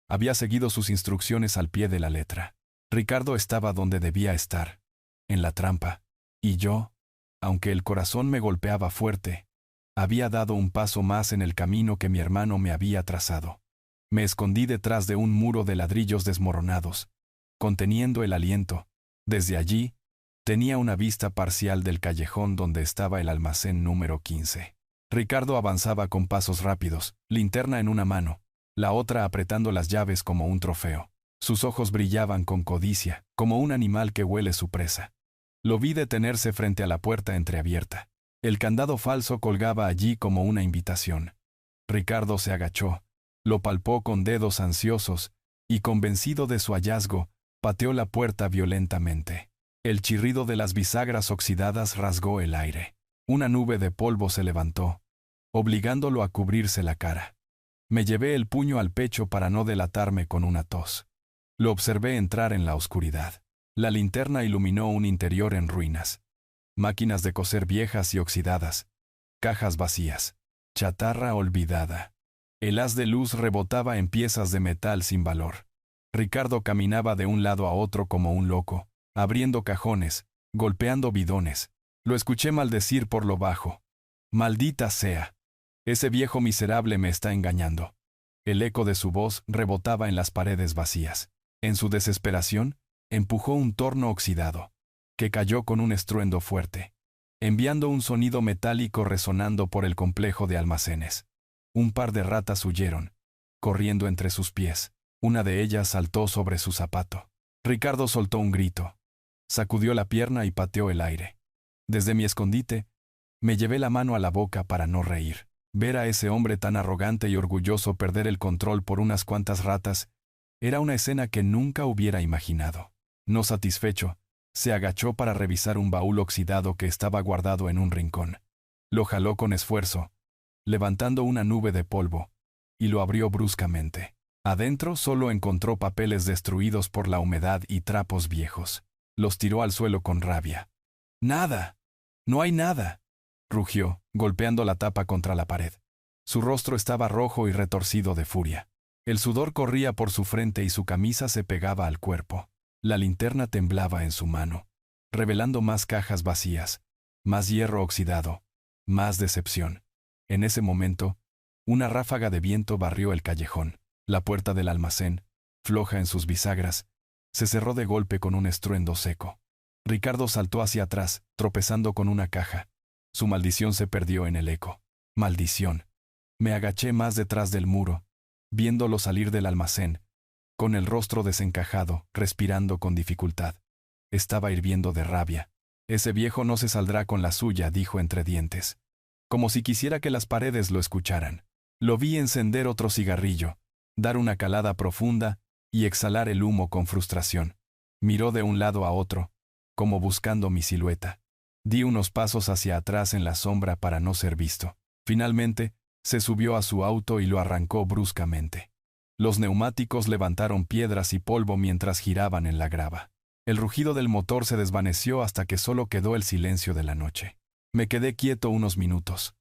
Había seguido sus instrucciones al pie de la letra. Ricardo estaba donde debía estar, en la trampa, y yo, aunque el corazón me golpeaba fuerte, había dado un paso más en el camino que mi hermano me había trazado. Me escondí detrás de un muro de ladrillos desmoronados, conteniendo el aliento. Desde allí, tenía una vista parcial del callejón donde estaba el almacén número 15. Ricardo avanzaba con pasos rápidos, linterna en una mano, la otra apretando las llaves como un trofeo. Sus ojos brillaban con codicia, como un animal que huele su presa. Lo vi detenerse frente a la puerta entreabierta. El candado falso colgaba allí como una invitación. Ricardo se agachó, lo palpó con dedos ansiosos, y convencido de su hallazgo, pateó la puerta violentamente. El chirrido de las bisagras oxidadas rasgó el aire. Una nube de polvo se levantó, obligándolo a cubrirse la cara. Me llevé el puño al pecho para no delatarme con una tos. Lo observé entrar en la oscuridad. La linterna iluminó un interior en ruinas. Máquinas de coser viejas y oxidadas. Cajas vacías. Chatarra olvidada. El haz de luz rebotaba en piezas de metal sin valor. Ricardo caminaba de un lado a otro como un loco, abriendo cajones, golpeando bidones. Lo escuché maldecir por lo bajo. «Maldita sea. Ese viejo miserable me está engañando». El eco de su voz rebotaba en las paredes vacías. En su desesperación, empujó un torno oxidado, que cayó con un estruendo fuerte, enviando un sonido metálico resonando por el complejo de almacenes. Un par de ratas huyeron, corriendo entre sus pies. Una de ellas saltó sobre su zapato. Ricardo soltó un grito, sacudió la pierna y pateó el aire. Desde mi escondite, me llevé la mano a la boca para no reír. Ver a ese hombre tan arrogante y orgulloso perder el control por unas cuantas ratas era una escena que nunca hubiera imaginado. No satisfecho, se agachó para revisar un baúl oxidado que estaba guardado en un rincón. Lo jaló con esfuerzo, levantando una nube de polvo, y lo abrió bruscamente. Adentro solo encontró papeles destruidos por la humedad y trapos viejos. Los tiró al suelo con rabia. «¡Nada! ¡No hay nada!», rugió, golpeando la tapa contra la pared. Su rostro estaba rojo y retorcido de furia. El sudor corría por su frente y su camisa se pegaba al cuerpo. La linterna temblaba en su mano, revelando más cajas vacías, más hierro oxidado, más decepción. En ese momento, una ráfaga de viento barrió el callejón. La puerta del almacén, floja en sus bisagras, se cerró de golpe con un estruendo seco. Ricardo saltó hacia atrás, tropezando con una caja. Su maldición se perdió en el eco. Maldición. Me agaché más detrás del muro, viéndolo salir del almacén, con el rostro desencajado, respirando con dificultad. Estaba hirviendo de rabia. Ese viejo no se saldrá con la suya, dijo entre dientes, como si quisiera que las paredes lo escucharan. Lo vi encender otro cigarrillo, dar una calada profunda y exhalar el humo con frustración. Miró de un lado a otro, como buscando mi silueta. Di unos pasos hacia atrás en la sombra para no ser visto. Finalmente, se subió a su auto y lo arrancó bruscamente. Los neumáticos levantaron piedras y polvo mientras giraban en la grava. El rugido del motor se desvaneció hasta que solo quedó el silencio de la noche. Me quedé quieto unos minutos,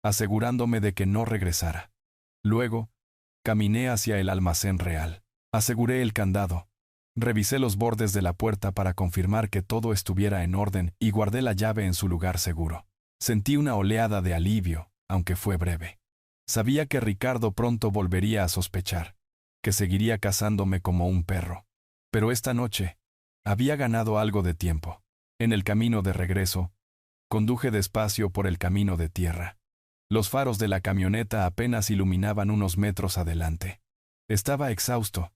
asegurándome de que no regresara. Luego, caminé hacia el almacén real. Aseguré el candado. Revisé los bordes de la puerta para confirmar que todo estuviera en orden y guardé la llave en su lugar seguro. Sentí una oleada de alivio, aunque fue breve. Sabía que Ricardo pronto volvería a sospechar, que seguiría cazándome como un perro. Pero esta noche, había ganado algo de tiempo. En el camino de regreso, conduje despacio por el camino de tierra. Los faros de la camioneta apenas iluminaban unos metros adelante. Estaba exhausto,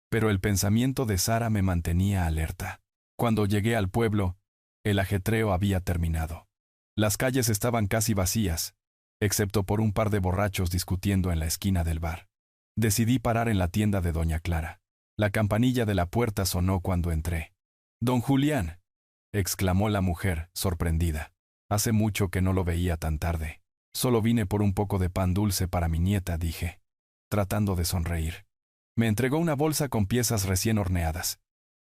pero el pensamiento de Sara me mantenía alerta. Cuando llegué al pueblo, el ajetreo había terminado. Las calles estaban casi vacías, excepto por un par de borrachos discutiendo en la esquina del bar. Decidí parar en la tienda de doña Clara. La campanilla de la puerta sonó cuando entré. «Don Julián», exclamó la mujer, sorprendida. «Hace mucho que no lo veía tan tarde. Solo vine por un poco de pan dulce para mi nieta», dije, tratando de sonreír. Me entregó una bolsa con piezas recién horneadas.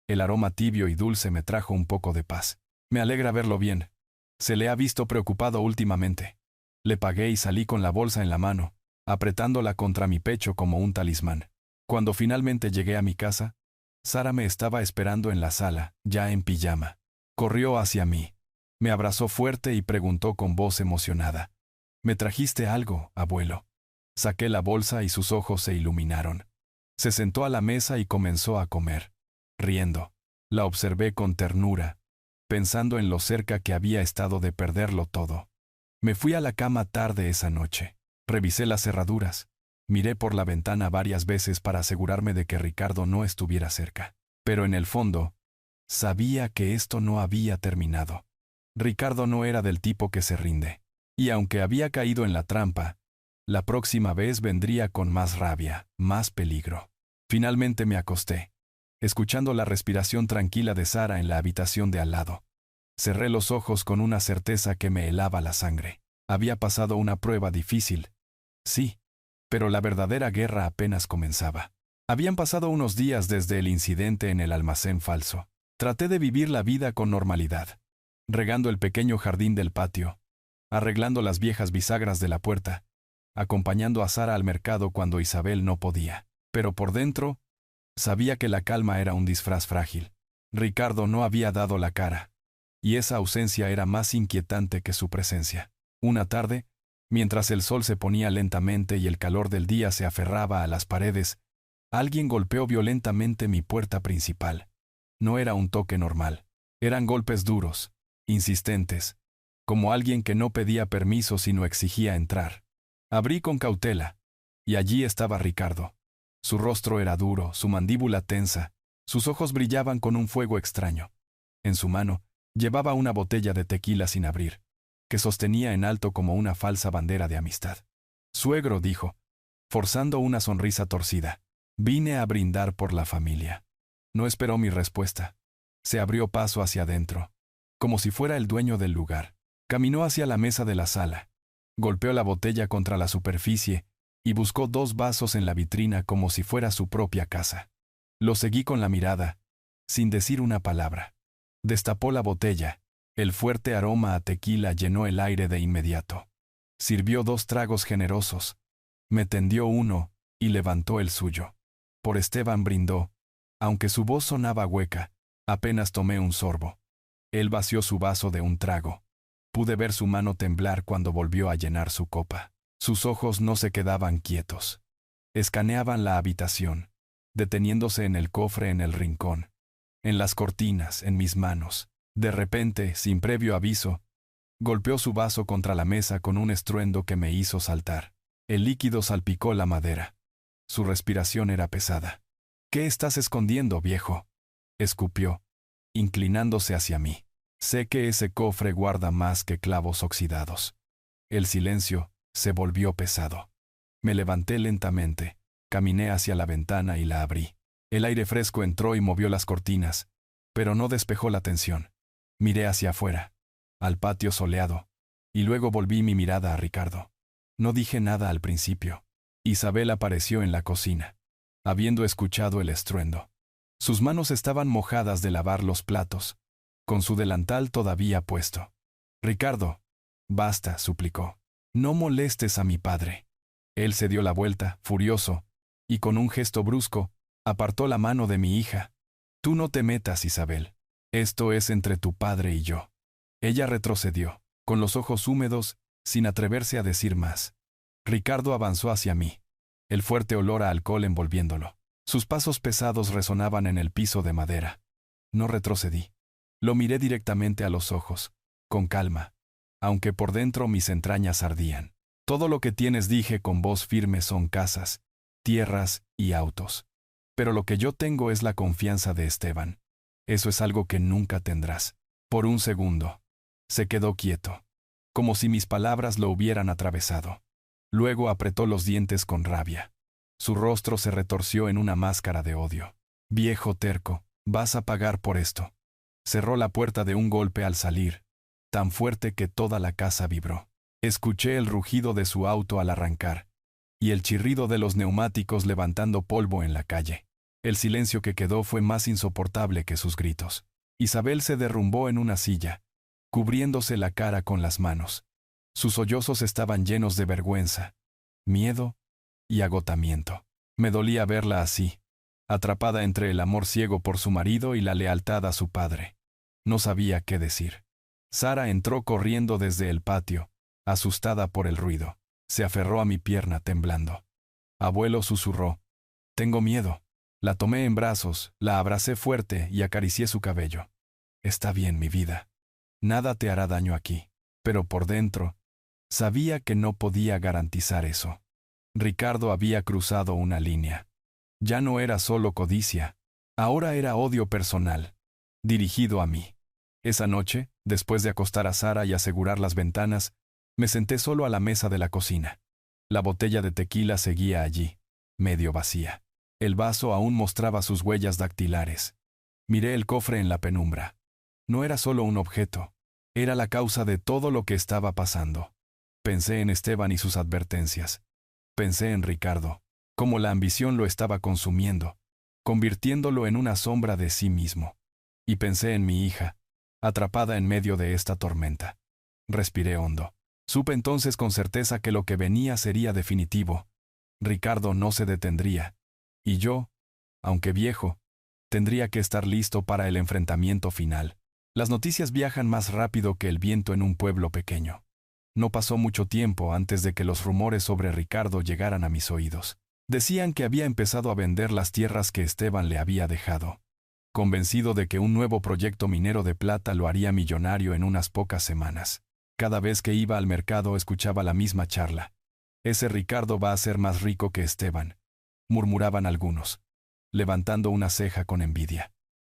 El aroma tibio y dulce me trajo un poco de paz. «Me alegra verlo bien. Se le ha visto preocupado últimamente». Le pagué y salí con la bolsa en la mano, apretándola contra mi pecho como un talismán. Cuando finalmente llegué a mi casa, Sara me estaba esperando en la sala, ya en pijama. Corrió hacia mí. Me abrazó fuerte y preguntó con voz emocionada: «¿Me trajiste algo, abuelo?». Saqué la bolsa y sus ojos se iluminaron. Se sentó a la mesa y comenzó a comer, riendo. La observé con ternura, pensando en lo cerca que había estado de perderlo todo. Me fui a la cama tarde esa noche. Revisé las cerraduras. Miré por la ventana varias veces para asegurarme de que Ricardo no estuviera cerca. Pero en el fondo, sabía que esto no había terminado. Ricardo no era del tipo que se rinde. Y aunque había caído en la trampa, la próxima vez vendría con más rabia, más peligro. Finalmente me acosté, escuchando la respiración tranquila de Sara en la habitación de al lado. Cerré los ojos con una certeza que me helaba la sangre. Había pasado una prueba difícil. Sí, pero la verdadera guerra apenas comenzaba. Habían pasado unos días desde el incidente en el almacén falso. Traté de vivir la vida con normalidad, regando el pequeño jardín del patio, arreglando las viejas bisagras de la puerta, acompañando a Sara al mercado cuando Isabel no podía. Pero por dentro, sabía que la calma era un disfraz frágil. Ricardo no había dado la cara, y esa ausencia era más inquietante que su presencia. Una tarde, mientras el sol se ponía lentamente y el calor del día se aferraba a las paredes, alguien golpeó violentamente mi puerta principal. No era un toque normal. Eran golpes duros, insistentes, como alguien que no pedía permiso sino exigía entrar. Abrí con cautela, y allí estaba Ricardo. Su rostro era duro, su mandíbula tensa, sus ojos brillaban con un fuego extraño. En su mano, llevaba una botella de tequila sin abrir, que sostenía en alto como una falsa bandera de amistad. «Suegro», dijo, forzando una sonrisa torcida, «vine a brindar por la familia». No esperó mi respuesta. Se abrió paso hacia adentro, como si fuera el dueño del lugar. Caminó hacia la mesa de la sala, golpeó la botella contra la superficie y buscó 2 vasos en la vitrina como si fuera su propia casa. Lo seguí con la mirada, sin decir una palabra. Destapó la botella. El fuerte aroma a tequila llenó el aire de inmediato. Sirvió 2 tragos generosos. Me tendió uno y levantó el suyo. Por Esteban brindó, aunque su voz sonaba hueca. Apenas tomé un sorbo. Él vació su vaso de un trago. Pude ver su mano temblar cuando volvió a llenar su copa. Sus ojos no se quedaban quietos. Escaneaban la habitación, deteniéndose en el cofre en el rincón, en las cortinas, en mis manos. De repente, sin previo aviso, golpeó su vaso contra la mesa con un estruendo que me hizo saltar. El líquido salpicó la madera. Su respiración era pesada. «¿Qué estás escondiendo, viejo?», escupió, inclinándose hacia mí. «Sé que ese cofre guarda más que clavos oxidados». El silencio se volvió pesado. Me levanté lentamente, caminé hacia la ventana y la abrí. El aire fresco entró y movió las cortinas, pero no despejó la tensión. Miré hacia afuera, al patio soleado, y luego volví mi mirada a Ricardo. No dije nada al principio. Isabel apareció en la cocina, habiendo escuchado el estruendo. Sus manos estaban mojadas de lavar los platos, con su delantal todavía puesto. «Ricardo, basta», suplicó. «No molestes a mi padre». Él se dio la vuelta, furioso, y con un gesto brusco, apartó la mano de mi hija. «Tú no te metas, Isabel. Esto es entre tu padre y yo». Ella retrocedió, con los ojos húmedos, sin atreverse a decir más. Ricardo avanzó hacia mí, el fuerte olor a alcohol envolviéndolo. Sus pasos pesados resonaban en el piso de madera. No retrocedí. Lo miré directamente a los ojos, con calma, aunque por dentro mis entrañas ardían. «Todo lo que tienes», dije con voz firme, «son casas, tierras y autos. Pero lo que yo tengo es la confianza de Esteban. Eso es algo que nunca tendrás». Por un segundo, se quedó quieto, como si mis palabras lo hubieran atravesado. Luego apretó los dientes con rabia. Su rostro se retorció en una máscara de odio. «Viejo terco, vas a pagar por esto». Cerró la puerta de un golpe al salir, tan fuerte que toda la casa vibró. Escuché el rugido de su auto al arrancar, y el chirrido de los neumáticos levantando polvo en la calle. El silencio que quedó fue más insoportable que sus gritos. Isabel se derrumbó en una silla, cubriéndose la cara con las manos. Sus sollozos estaban llenos de vergüenza, miedo y agotamiento. Me dolía verla así, atrapada entre el amor ciego por su marido y la lealtad a su padre. No sabía qué decir. Sara entró corriendo desde el patio, asustada por el ruido. Se aferró a mi pierna temblando. «Abuelo», susurró. «Tengo miedo». La tomé en brazos, la abracé fuerte y acaricié su cabello. «Está bien, mi vida. Nada te hará daño aquí». Pero por dentro, sabía que no podía garantizar eso. Ricardo había cruzado una línea. Ya no era solo codicia, ahora era odio personal, dirigido a mí. Esa noche, después de acostar a Sara y asegurar las ventanas, me senté solo a la mesa de la cocina. La botella de tequila seguía allí, medio vacía. El vaso aún mostraba sus huellas dactilares. Miré el cofre en la penumbra. No era solo un objeto, era la causa de todo lo que estaba pasando. Pensé en Esteban y sus advertencias. Pensé en Ricardo, cómo la ambición lo estaba consumiendo, convirtiéndolo en una sombra de sí mismo. Y pensé en mi hija, atrapada en medio de esta tormenta. Respiré hondo. Supe entonces con certeza que lo que venía sería definitivo. Ricardo no se detendría. Y yo, aunque viejo, tendría que estar listo para el enfrentamiento final. Las noticias viajan más rápido que el viento en un pueblo pequeño. No pasó mucho tiempo antes de que los rumores sobre Ricardo llegaran a mis oídos. Decían que había empezado a vender las tierras que Esteban le había dejado, convencido de que un nuevo proyecto minero de plata lo haría millonario en unas pocas semanas. Cada vez que iba al mercado escuchaba la misma charla. «Ese Ricardo va a ser más rico que Esteban», murmuraban algunos, levantando una ceja con envidia.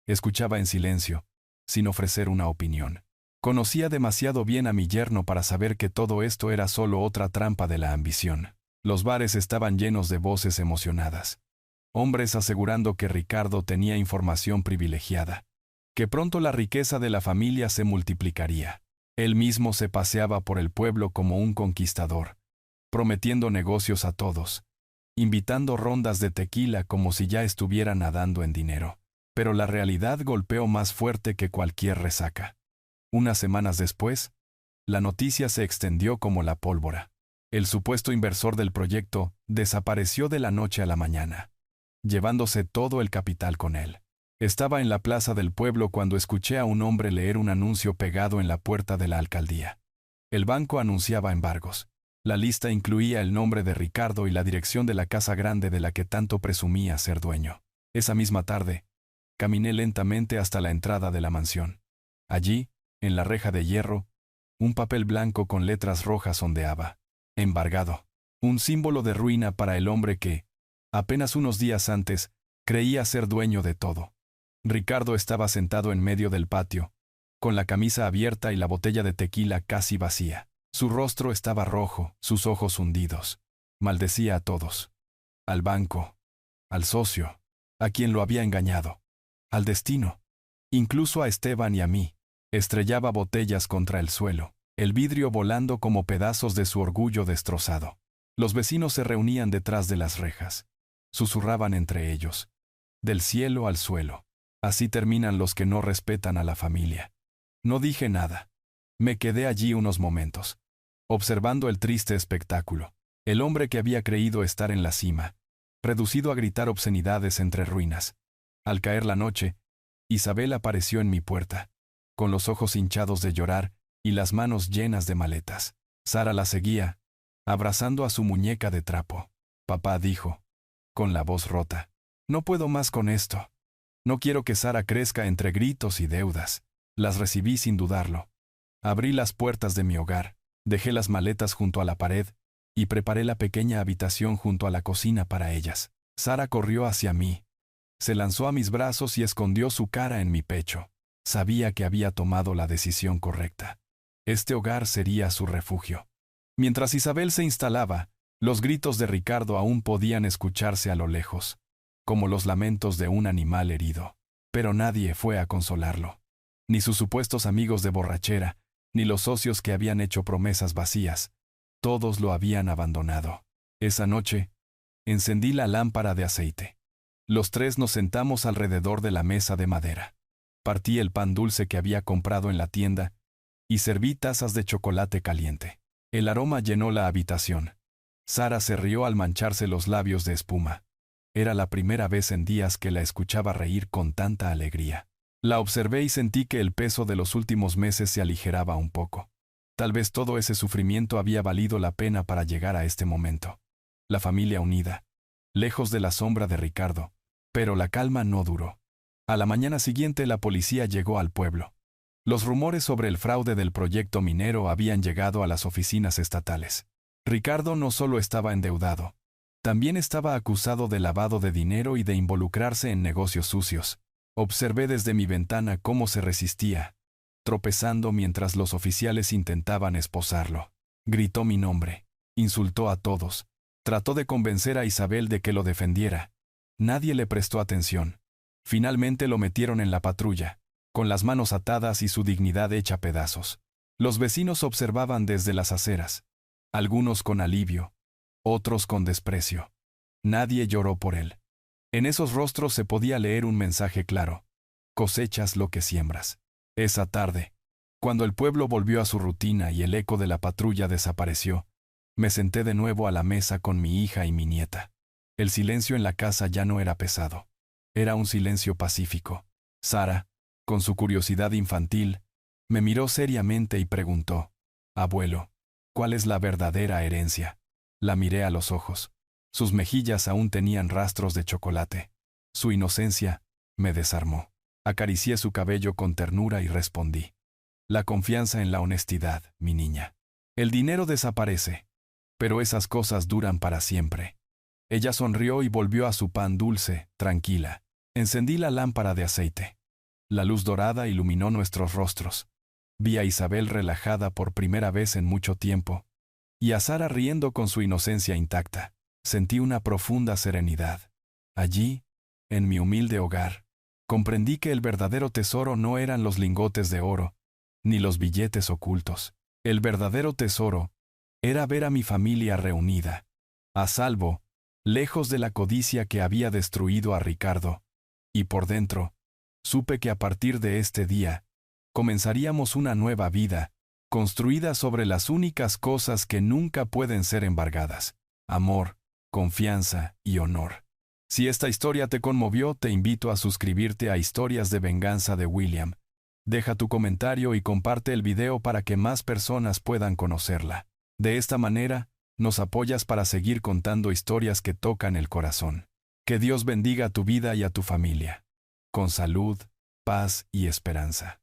Escuchaba en silencio, sin ofrecer una opinión. Conocía demasiado bien a mi yerno para saber que todo esto era solo otra trampa de la ambición. Los bares estaban llenos de voces emocionadas. Hombres asegurando que Ricardo tenía información privilegiada, que pronto la riqueza de la familia se multiplicaría. Él mismo se paseaba por el pueblo como un conquistador, prometiendo negocios a todos, invitando rondas de tequila como si ya estuviera nadando en dinero. Pero la realidad golpeó más fuerte que cualquier resaca. Unas semanas después, la noticia se extendió como la pólvora. El supuesto inversor del proyecto desapareció de la noche a la mañana, llevándose todo el capital con él. Estaba en la plaza del pueblo cuando escuché a un hombre leer un anuncio pegado en la puerta de la alcaldía. El banco anunciaba embargos. La lista incluía el nombre de Ricardo y la dirección de la casa grande de la que tanto presumía ser dueño. Esa misma tarde, caminé lentamente hasta la entrada de la mansión. Allí, en la reja de hierro, un papel blanco con letras rojas ondeaba. Embargado. Un símbolo de ruina para el hombre que, Apenas unos días antes, creía ser dueño de todo. Ricardo estaba sentado en medio del patio, con la camisa abierta y la botella de tequila casi vacía. Su rostro estaba rojo, sus ojos hundidos. Maldecía a todos. Al banco, al socio, a quien lo había engañado, al destino, incluso a Esteban y a mí. Estrellaba botellas contra el suelo, el vidrio volando como pedazos de su orgullo destrozado. Los vecinos se reunían detrás de las rejas. Susurraban entre ellos. Del cielo al suelo. Así terminan los que no respetan a la familia. No dije nada. Me quedé allí unos momentos, observando el triste espectáculo. El hombre que había creído estar en la cima, reducido a gritar obscenidades entre ruinas. Al caer la noche, Isabel apareció en mi puerta, con los ojos hinchados de llorar y las manos llenas de maletas. Sara la seguía, abrazando a su muñeca de trapo. Papá dijo, con la voz rota, no puedo más con esto. No quiero que Sara crezca entre gritos y deudas. Las recibí sin dudarlo. Abrí las puertas de mi hogar, dejé las maletas junto a la pared y preparé la pequeña habitación junto a la cocina para ellas. Sara corrió hacia mí. Se lanzó a mis brazos y escondió su cara en mi pecho. Sabía que había tomado la decisión correcta. Este hogar sería su refugio. Mientras Isabel se instalaba, los gritos de Ricardo aún podían escucharse a lo lejos, como los lamentos de un animal herido. Pero nadie fue a consolarlo. Ni sus supuestos amigos de borrachera, ni los socios que habían hecho promesas vacías. Todos lo habían abandonado. Esa noche, encendí la lámpara de aceite. Los tres nos sentamos alrededor de la mesa de madera. Partí el pan dulce que había comprado en la tienda y serví tazas de chocolate caliente. El aroma llenó la habitación. Sara se rió al mancharse los labios de espuma. Era la primera vez en días que la escuchaba reír con tanta alegría. La observé y sentí que el peso de los últimos meses se aligeraba un poco. Tal vez todo ese sufrimiento había valido la pena para llegar a este momento. La familia unida, lejos de la sombra de Ricardo. Pero la calma no duró. A la mañana siguiente la policía llegó al pueblo. Los rumores sobre el fraude del proyecto minero habían llegado a las oficinas estatales. Ricardo no solo estaba endeudado, también estaba acusado de lavado de dinero y de involucrarse en negocios sucios. Observé desde mi ventana cómo se resistía, tropezando mientras los oficiales intentaban esposarlo. Gritó mi nombre, insultó a todos, trató de convencer a Isabel de que lo defendiera. Nadie le prestó atención. Finalmente lo metieron en la patrulla, con las manos atadas y su dignidad hecha pedazos. Los vecinos observaban desde las aceras, algunos con alivio, otros con desprecio. Nadie lloró por él. En esos rostros se podía leer un mensaje claro: cosechas lo que siembras. Esa tarde, cuando el pueblo volvió a su rutina y el eco de la patrulla desapareció, me senté de nuevo a la mesa con mi hija y mi nieta. El silencio en la casa ya no era pesado. Era un silencio pacífico. Sara, con su curiosidad infantil, me miró seriamente y preguntó: «Abuelo, ¿cuál es la verdadera herencia?». La miré a los ojos. Sus mejillas aún tenían rastros de chocolate. Su inocencia me desarmó. Acaricié su cabello con ternura y respondí: «La confianza en la honestidad, mi niña. El dinero desaparece, pero esas cosas duran para siempre». Ella sonrió y volvió a su pan dulce, tranquila. Encendí la lámpara de aceite. La luz dorada iluminó nuestros rostros. Vi a Isabel relajada por primera vez en mucho tiempo, y a Sara riendo con su inocencia intacta. Sentí una profunda serenidad. Allí, en mi humilde hogar, comprendí que el verdadero tesoro no eran los lingotes de oro, ni los billetes ocultos. El verdadero tesoro era ver a mi familia reunida, a salvo, lejos de la codicia que había destruido a Ricardo. Y por dentro, supe que a partir de este día, comenzaríamos una nueva vida, construida sobre las únicas cosas que nunca pueden ser embargadas: amor, confianza y honor. Si esta historia te conmovió, te invito a suscribirte a Historias de Venganza de William. Deja tu comentario y comparte el video para que más personas puedan conocerla. De esta manera, nos apoyas para seguir contando historias que tocan el corazón. Que Dios bendiga tu vida y a tu familia. Con salud, paz y esperanza.